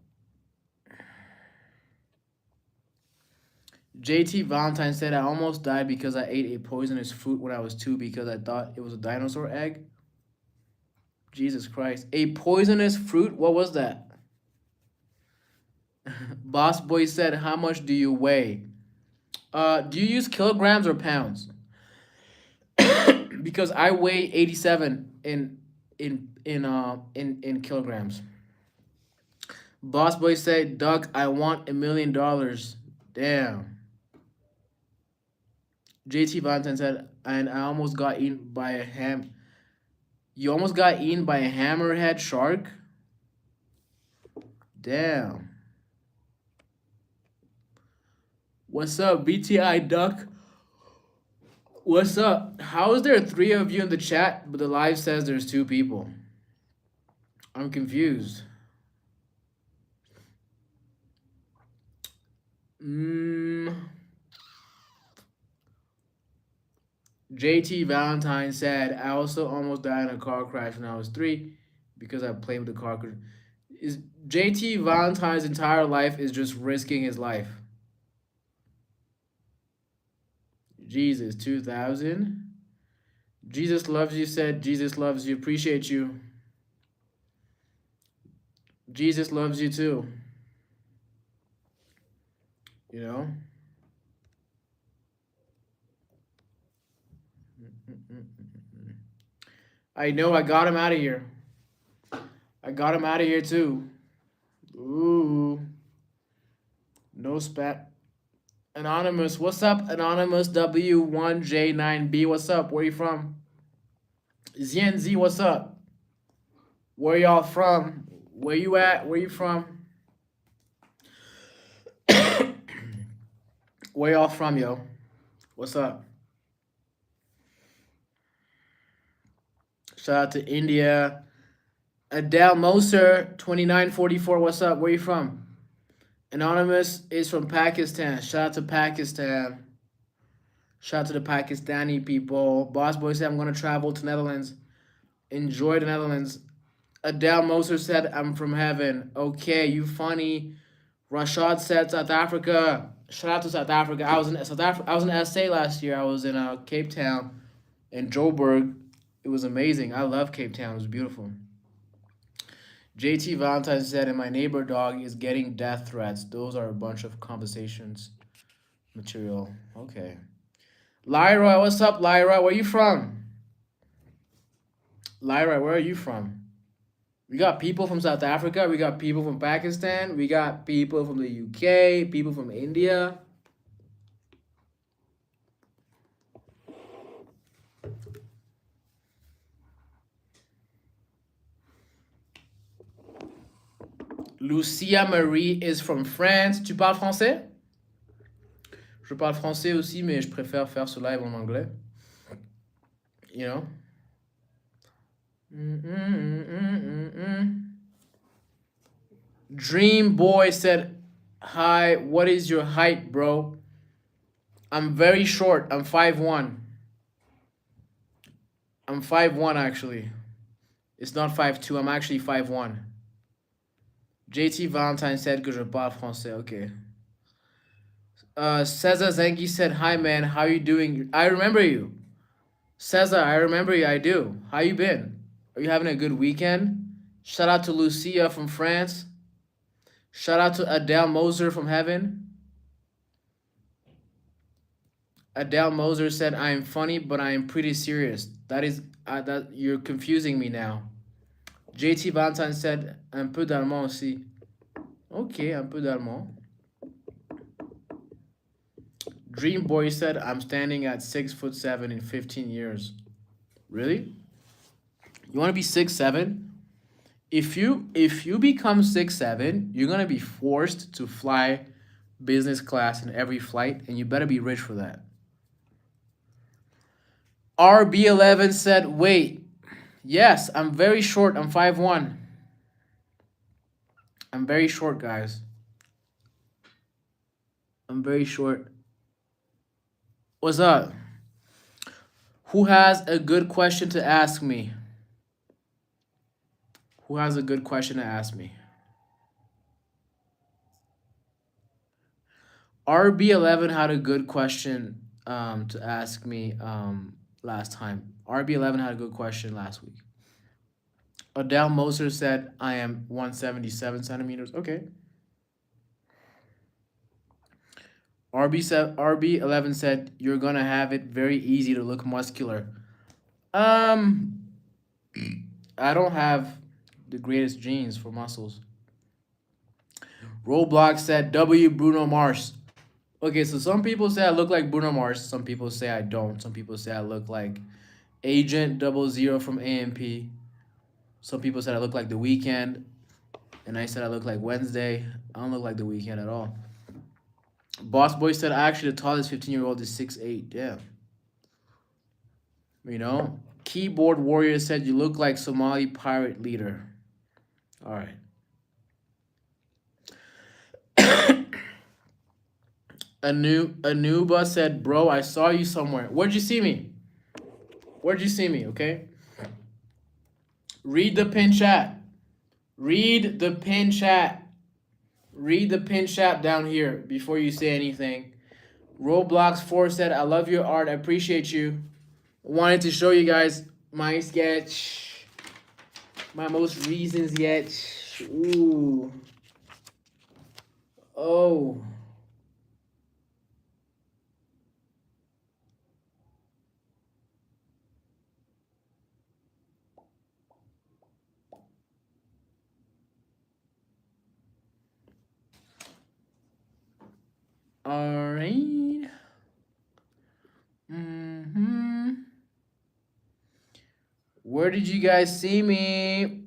JT Valentine said, I almost died because I ate a poisonous fruit when I was 2 because I thought it was a dinosaur egg. Jesus Christ. A poisonous fruit? What was that? Boss Boy said, how much do you weigh? Do you use kilograms or pounds? Because I weigh 87 in kilograms. Boss Boy said, Duck, I want $1,000,000. Damn. JT Valentine said, and I almost got eaten by a ham. You almost got eaten by a hammerhead shark? Damn. What's up, BTI Duck? What's up? How is there 3 of you in the chat, but the live says there's 2 people? I'm confused. JT Valentine said, I also almost died in a car crash when I was 3 because I played with the car. Is JT Valentine's entire life is just risking his life? Jesus, 2000. Jesus loves you said, Jesus loves you. Appreciate you. Jesus loves you too. You know? I know I got him out of here. I got him out of here too. Ooh. No spat. Anonymous, what's up? Anonymous W1J9B, what's up? Where you from? ZNZ, what's up? Where y'all from? Where you at? Where you from? Where y'all from, yo? What's up? Shout out to India. Adele Moser, 2944, what's up? Where you from? Anonymous is from Pakistan. Shout out to Pakistan. Shout out to the Pakistani people. Boss Boy said, I'm going to travel to Netherlands. Enjoy the Netherlands. Adele Moser said, I'm from heaven. Okay, you funny. Rashad said, South Africa. Shout out to South Africa. I was in South Africa. I was in SA last year. I was in Cape Town and Joburg. It was amazing. I love Cape Town. It was beautiful. JT Valentine said, and my neighbor dog is getting death threats. Those are a bunch of conversations material. Okay. Lyra, what's up, Lyra? Where you from? Lyra, where are you from? We got people from South Africa. We got people from Pakistan. We got people from the UK. People from India. Lucia Marie is from France. Tu parles français? Je parle français aussi, mais je préfère faire ce live en anglais. You know? Dream Boy said, "Hi, what is your height, bro?" I'm very short. I'm 5'1". I'm 5'1" actually. It's not 5'2". I'm actually 5'1". JT Valentine said que je parle français. Okay. Cesar Zengi said, "Hi man, how you doing?" I remember you. Cesar, I remember you. I do. How you been? Are you having a good weekend? Shout out to Lucia from France. Shout out to Adele Moser from heaven. Adele Moser said, "I am funny, but I am pretty serious." That is that you're confusing me now. JT Valentine said, "Un peu d'allemand aussi." Okay, un peu d'allemand. Dream Boy said, "I'm standing at 6'7" in 15 years." Really? You want to be 6'7"? If you become 6'7", you're gonna be forced to fly business class in every flight, and you better be rich for that. RB11 said, "Wait, yes, I'm very short. I'm 5'1". I'm very short, guys. I'm very short. What's up? Who has a good question to ask me? Who has a good question to ask me? RB11 had a good question to ask me last time. RB11 had a good question last week. Adele Moser said, "I am 177 centimeters." Okay. RB11 said, "You're gonna have it very easy to look muscular." Um, I don't have the greatest genes for muscles. Roblox said, "W Bruno Mars." Okay, so some people say I look like Bruno Mars. Some people say I don't. Some people say I look like Agent 00 from AMP. Some people said I look like The Weeknd, and I said I look like Wednesday. I don't look like The Weeknd at all. Boss Boy said actually the tallest 15-year-old is 6'8". Yeah. You know? Keyboard Warrior said you look like Somali pirate leader. All right. Anuba said, "Bro, I saw you somewhere." Where'd you see me? Where'd you see me, okay? Read the pin chat. Read the pin chat. Read the pin chat down here before you say anything. Roblox4 said, "I love your art. I appreciate you. Wanted to show you guys my sketch. My most recent sketch. Ooh. Oh. All right. Where did you guys see me?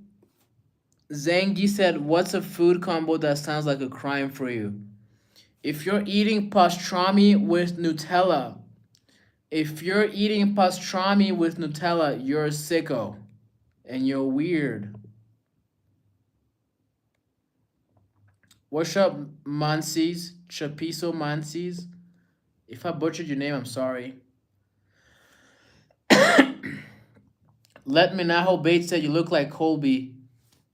Zangi said, "What's a food combo that sounds like a crime for you?" If you're eating pastrami with Nutella, you're a sicko. And you're weird. What's up, Mansis? Chapiso Mansis? If I butchered your name, I'm sorry. Let Minaho Bates said you look like Colby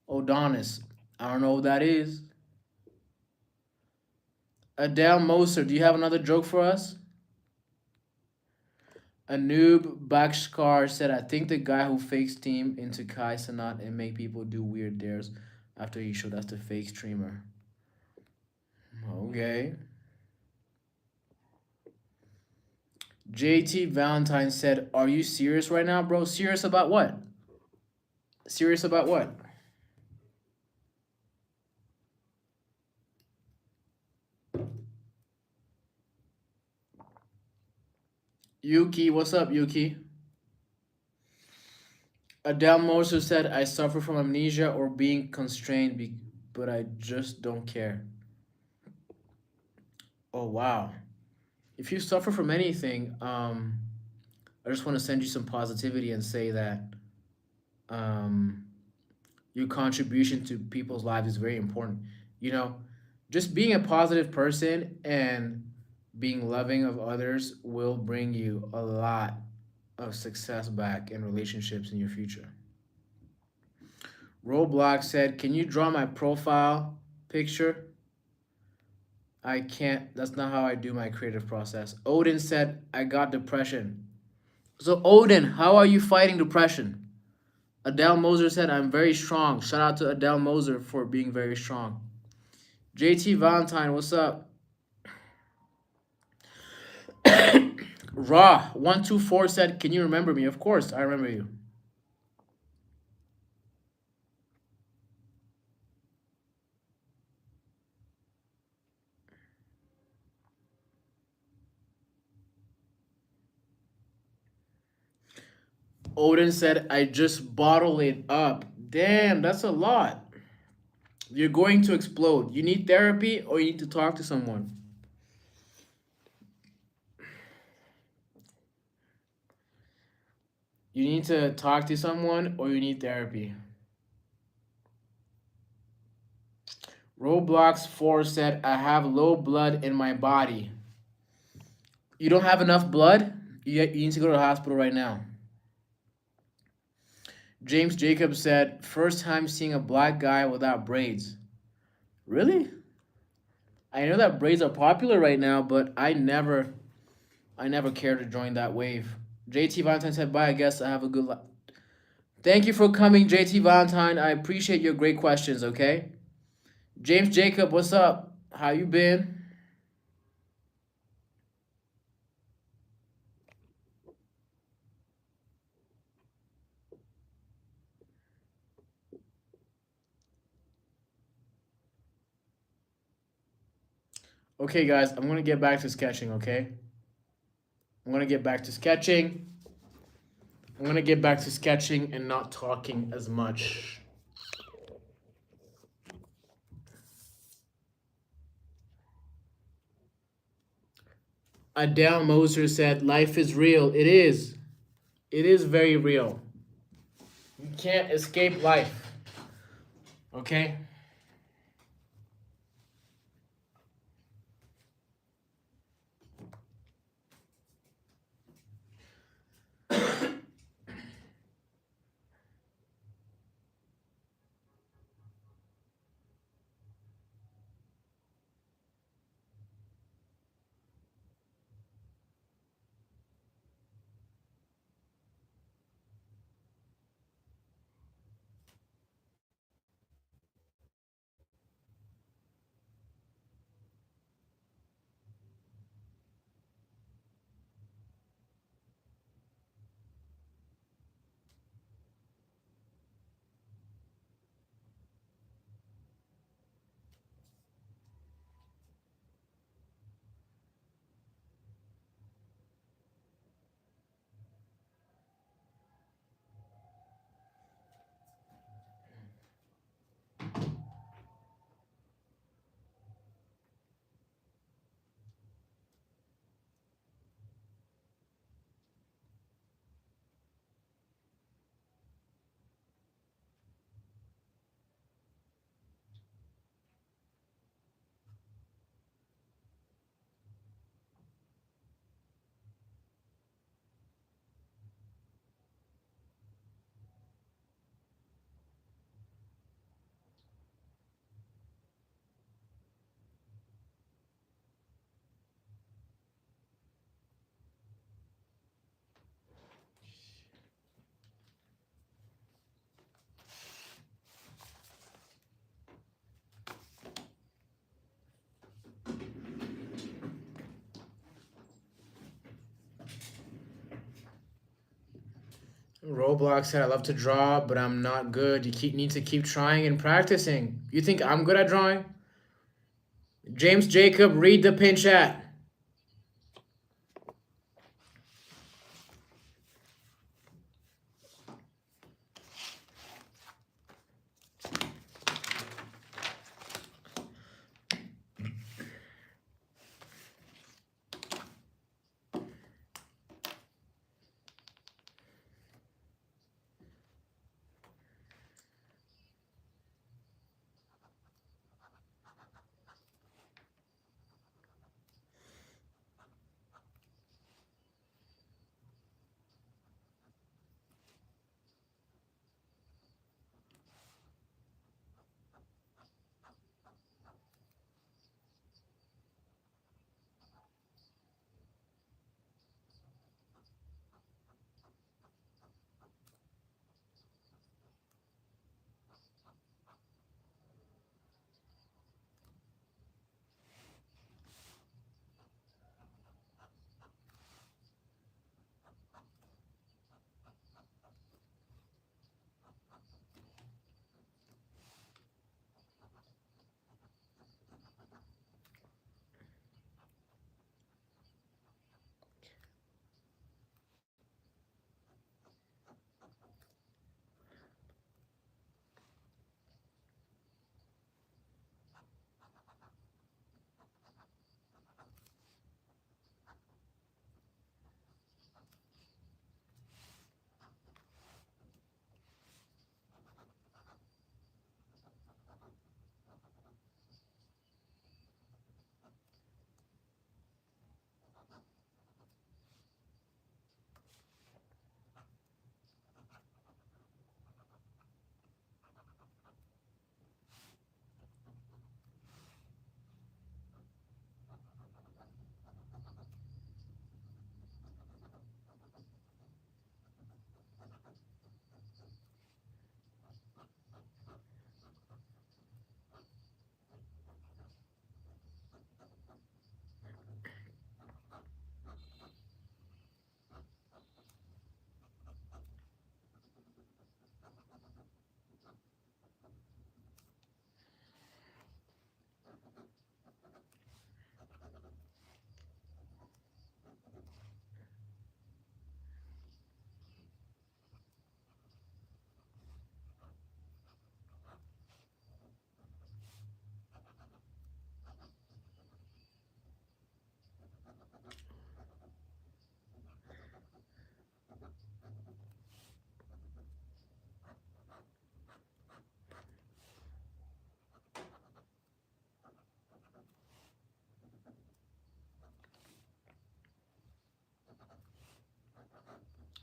O'Donis. I don't know who that is. Adele Moser, do you have another joke for us? Anub Bakshkar said, "I think the guy who fakes team into Kai Sanat and make people do weird dares after he showed us the fake streamer." Okay. JT Valentine said, "Are you serious right now, bro? Serious about what? Serious about what?" Yuki, what's up, Yuki? Adele Moser said, I suffer from amnesia or being constrained, but I just don't care. Oh, wow. If you suffer from anything, I just want to send you some positivity and say that um, your contribution to people's lives is very important. You know, just being a positive person and being loving of others will bring you a lot of success back in relationships in your future. Roblox said, can you draw my profile picture? I can't. That's not how I do my creative process. Odin said, I got depression. So, Odin, how are you fighting depression? Adele Moser said, I'm very strong. Shout out to Adele Moser for being very strong. JT Valentine, what's up? Raw124 said, can you remember me? Of course, I remember you. Odin said, I just bottle it up. Damn, that's a lot. You're going to explode. You need therapy or you need to talk to someone. You need to talk to someone or you need therapy. Roblox 4 said, I have low blood in my body. You don't have enough blood? You need to go to the hospital right now. James Jacobs said, first time seeing a black guy without braids. Really? I know that braids are popular right now, but I never cared to join that wave. JT Valentine said, bye, I guess I have a good life. Thank you for coming, JT Valentine. I appreciate your great questions, okay? James Jacob, what's up? How you been? Okay, guys, I'm gonna get back to sketching, okay? I'm gonna get back to sketching. I'm gonna get back to sketching and not talking as much. Adele Moser said, life is real. It is. It is very real. You can't escape life. Okay? Roblox said, I love to draw, but I'm not good. Need to keep trying and practicing. You think I'm good at drawing? James Jacob, read the pin chat.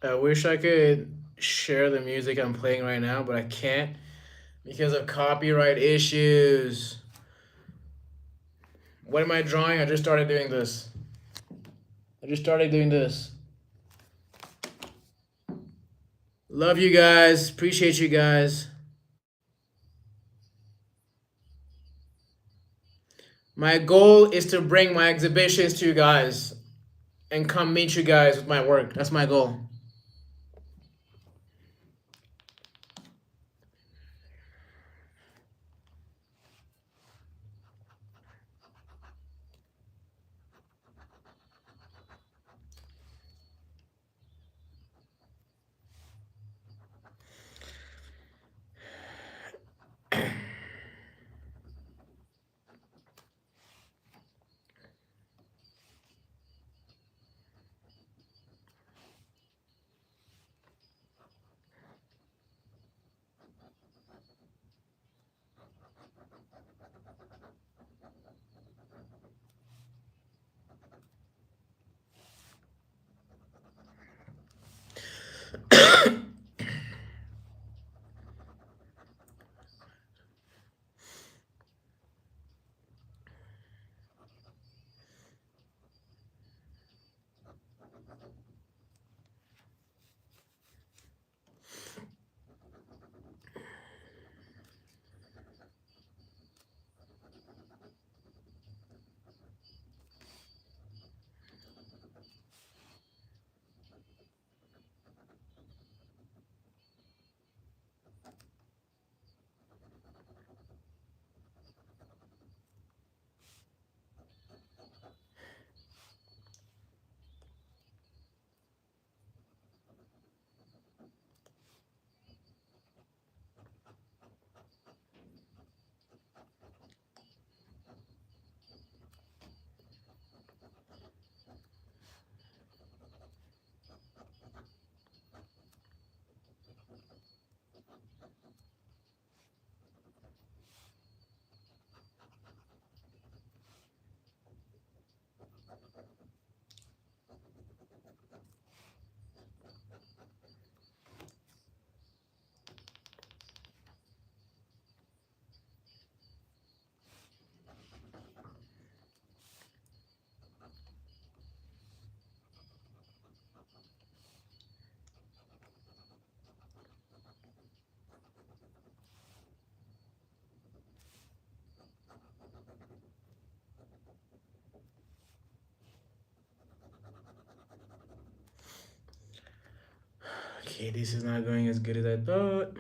I wish I could share the music I'm playing right now, but I can't because of copyright issues. What am I drawing? I just started doing this. I just started doing this. Love you guys. Appreciate you guys. My goal is to bring my exhibitions to you guys and come meet you guys with my work. That's my goal. Okay, this is not going as good as I thought.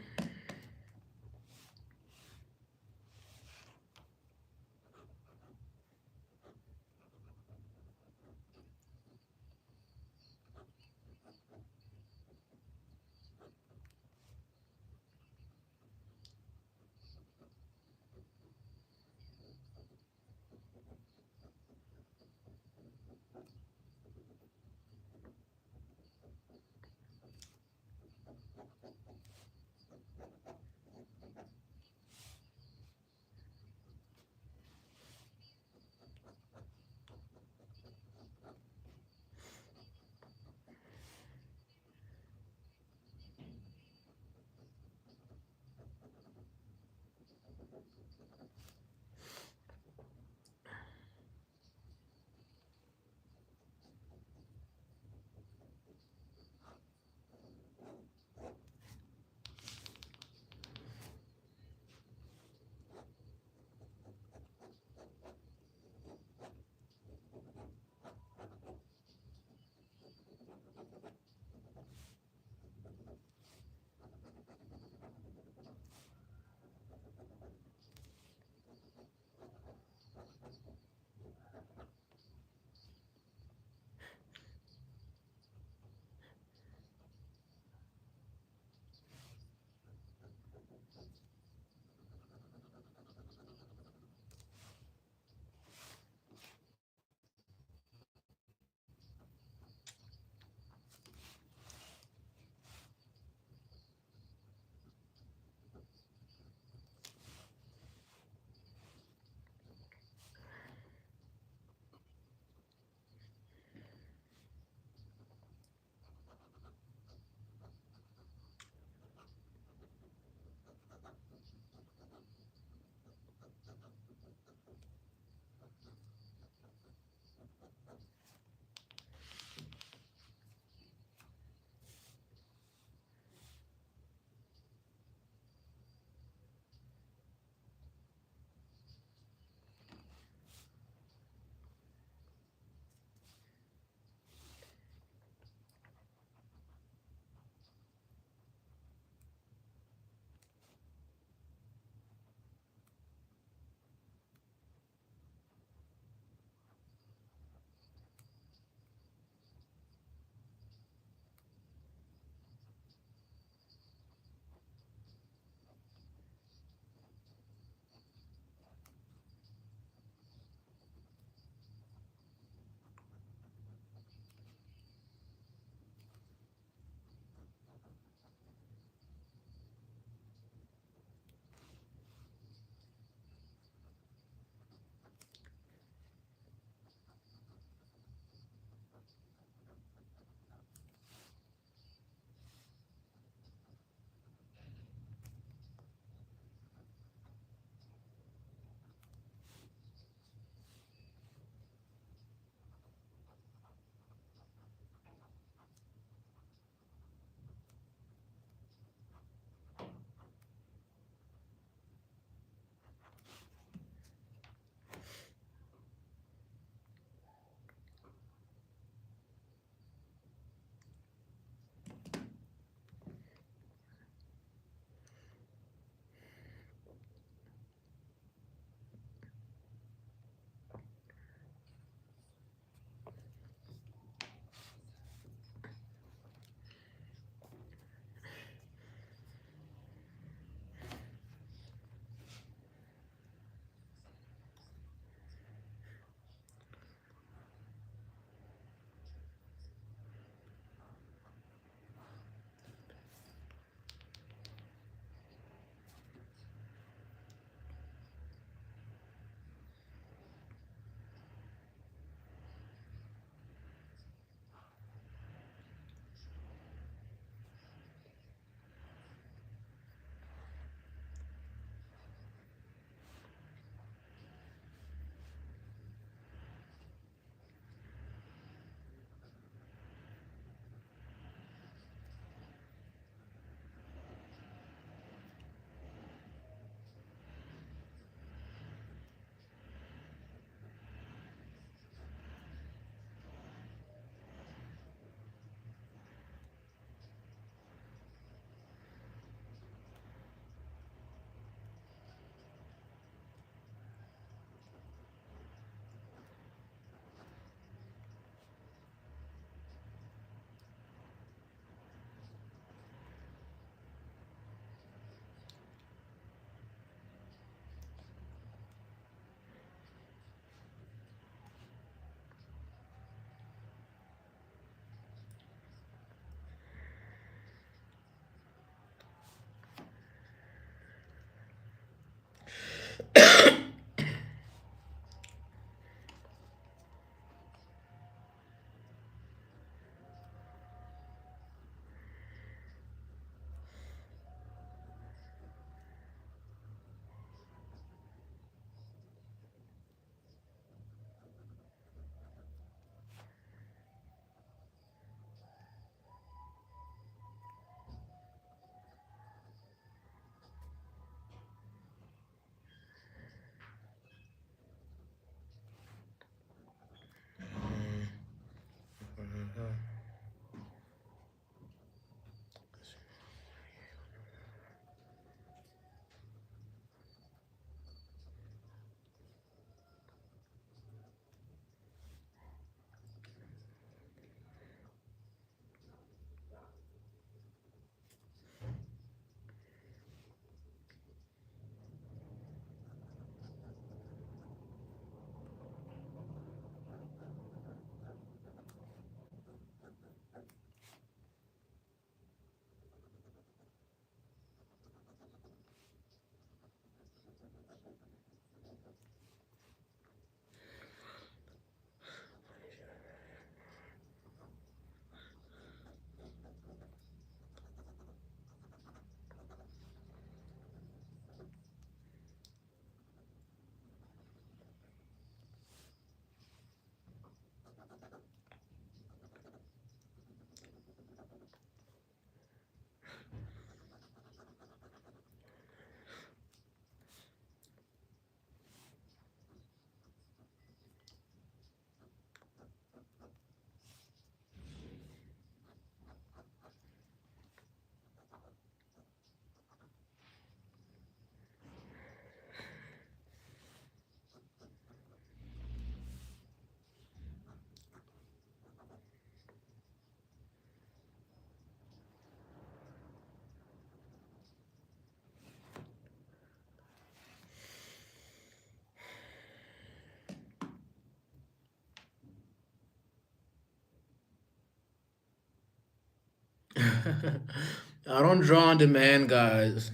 I don't draw on demand, guys.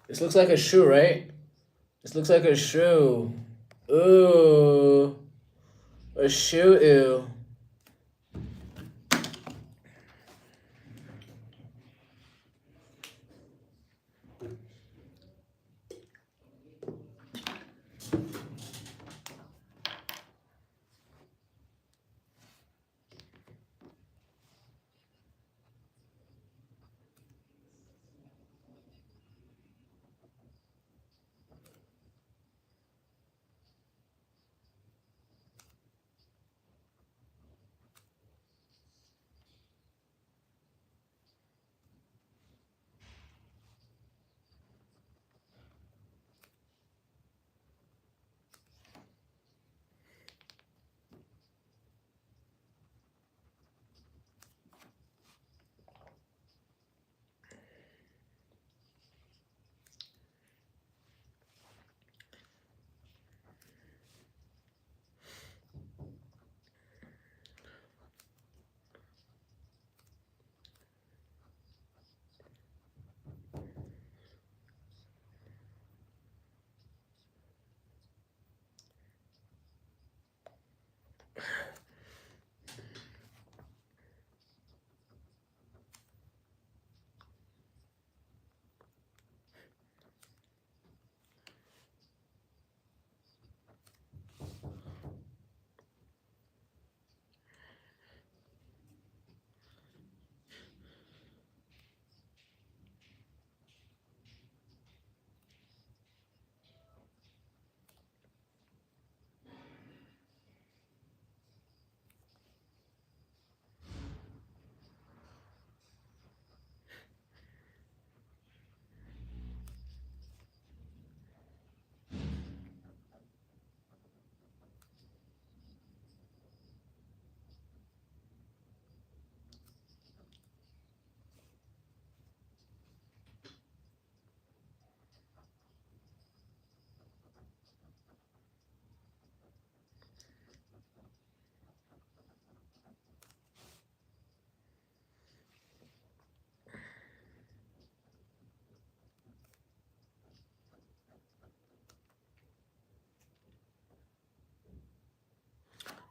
This looks like a shoe, right? This looks like a shoe. Ooh, a shoe. Ew.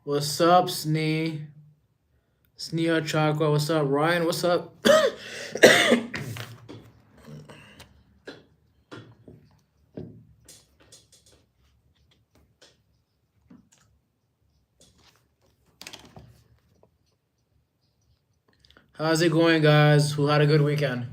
What's up, Snee? Snee Chakra. What's up, Ryan? What's up? How's it going, guys? Who had a good weekend?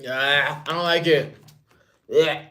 Yeah, I don't like it. Yeah.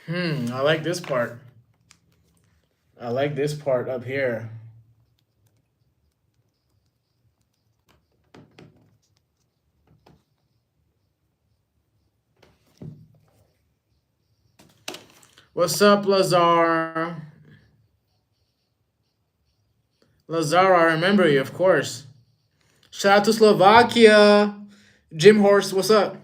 I like this part. I like this part up here. What's up, Lazar? Lazar, I remember you, of course. Shout out to Slovakia. Jim Horst, what's up?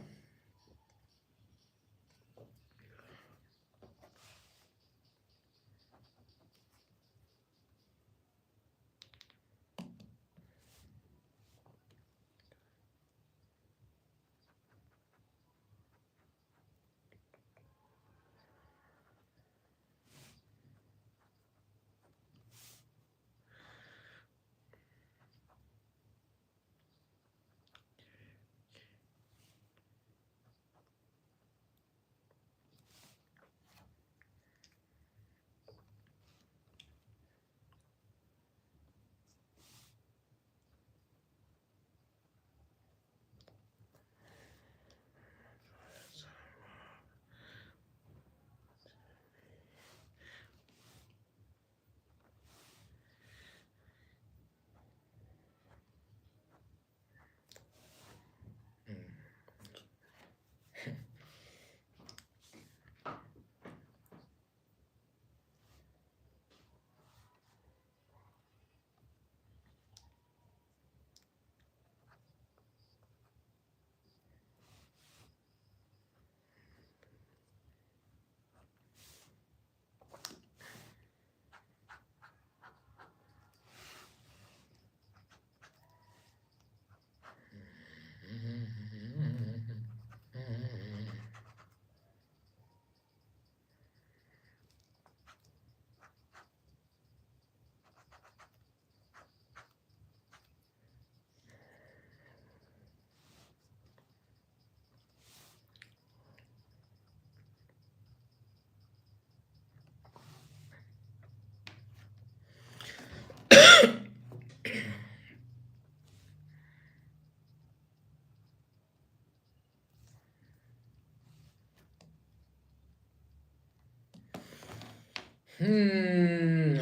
Hmm.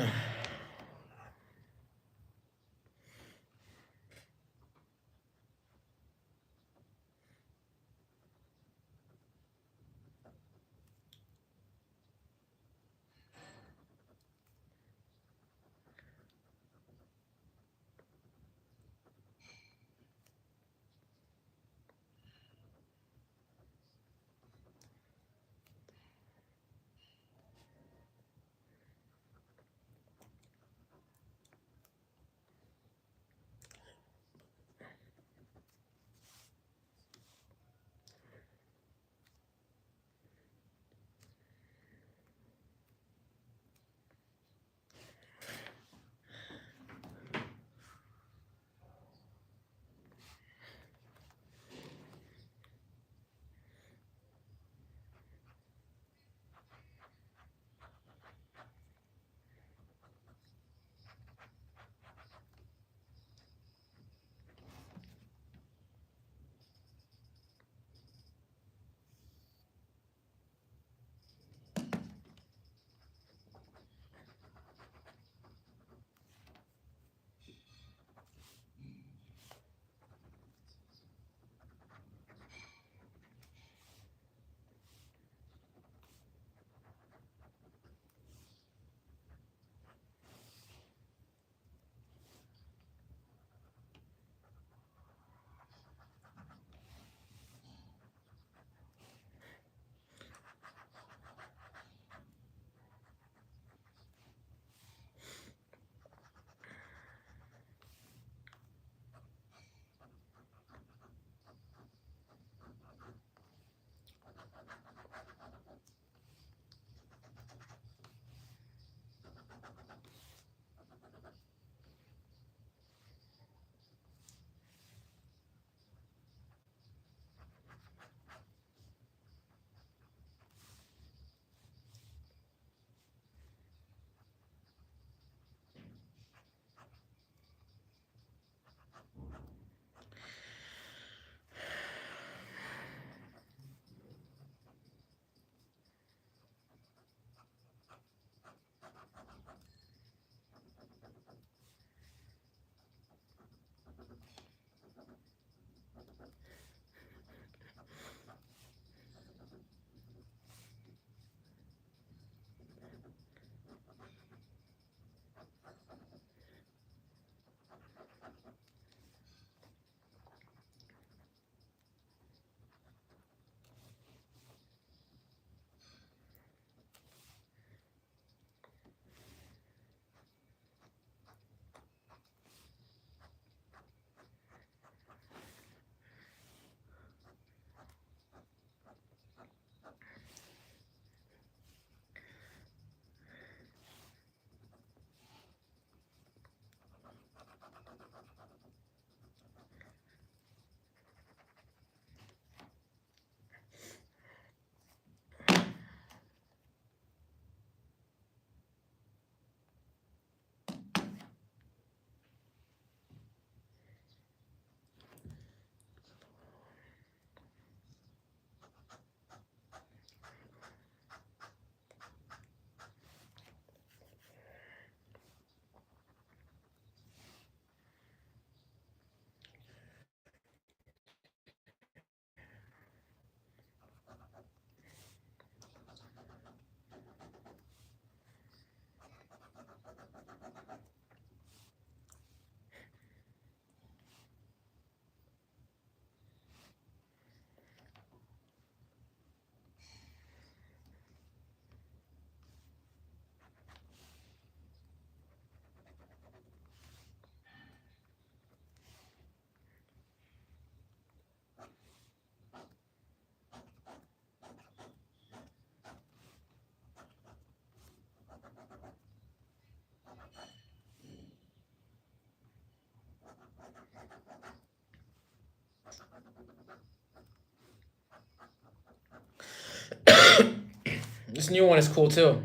This new one is cool too.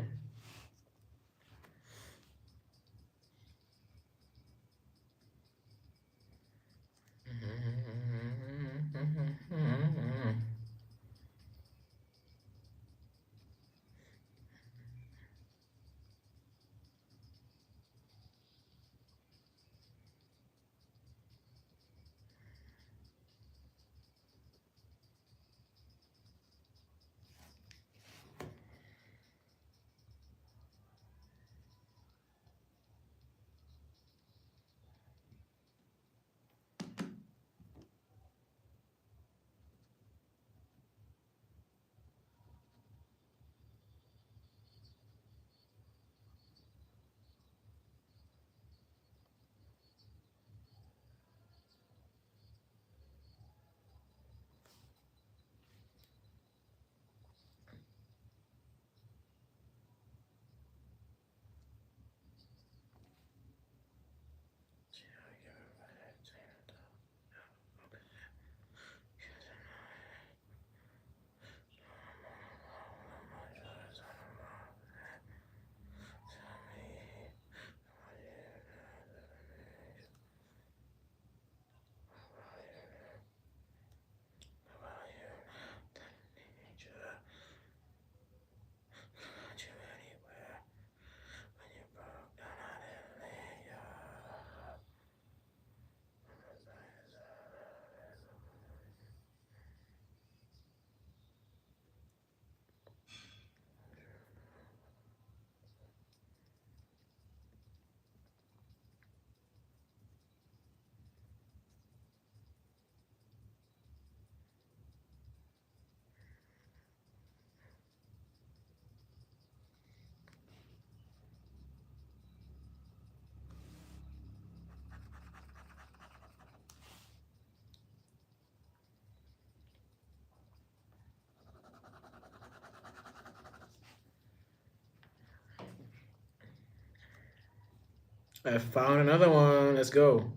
I found another one. Let's go.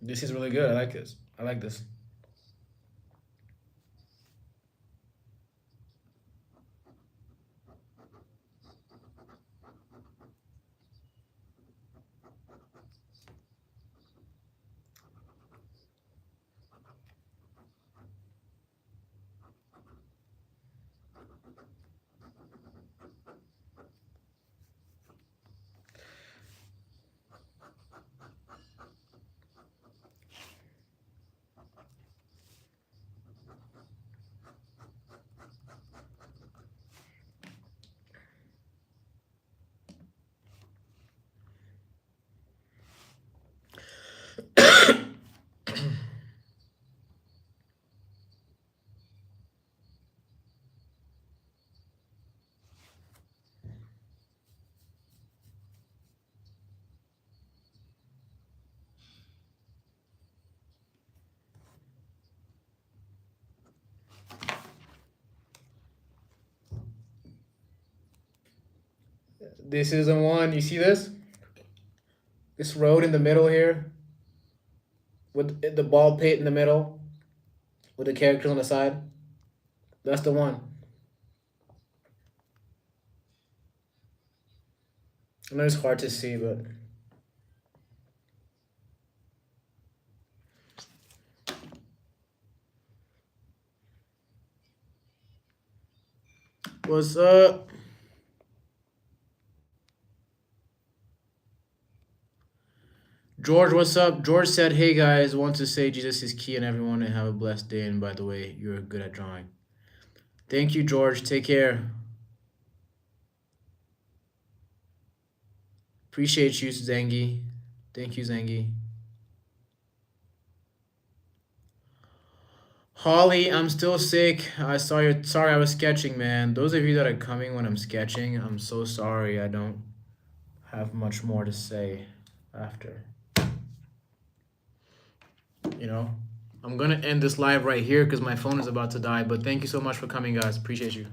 This is really good. I like this. I like this. This is the one. You see this? This road in the middle here with the ball pit in the middle with the characters on the side. That's the one. I know it's hard to see, but what's up? George, what's up? George said, "Hey guys, want to say Jesus is key and everyone and have a blessed day. And by the way, you're good at drawing." Thank you, George. Take care. Appreciate you, Zangi. Thank you, Zangi. Holly, I'm still sick. I saw your sorry I was sketching, man. Those of you that are coming when I'm sketching, I'm so sorry. I don't have much more to say after. You know? I'm gonna end this live right here because my phone is about to die. But thank you so much for coming, guys. Appreciate you.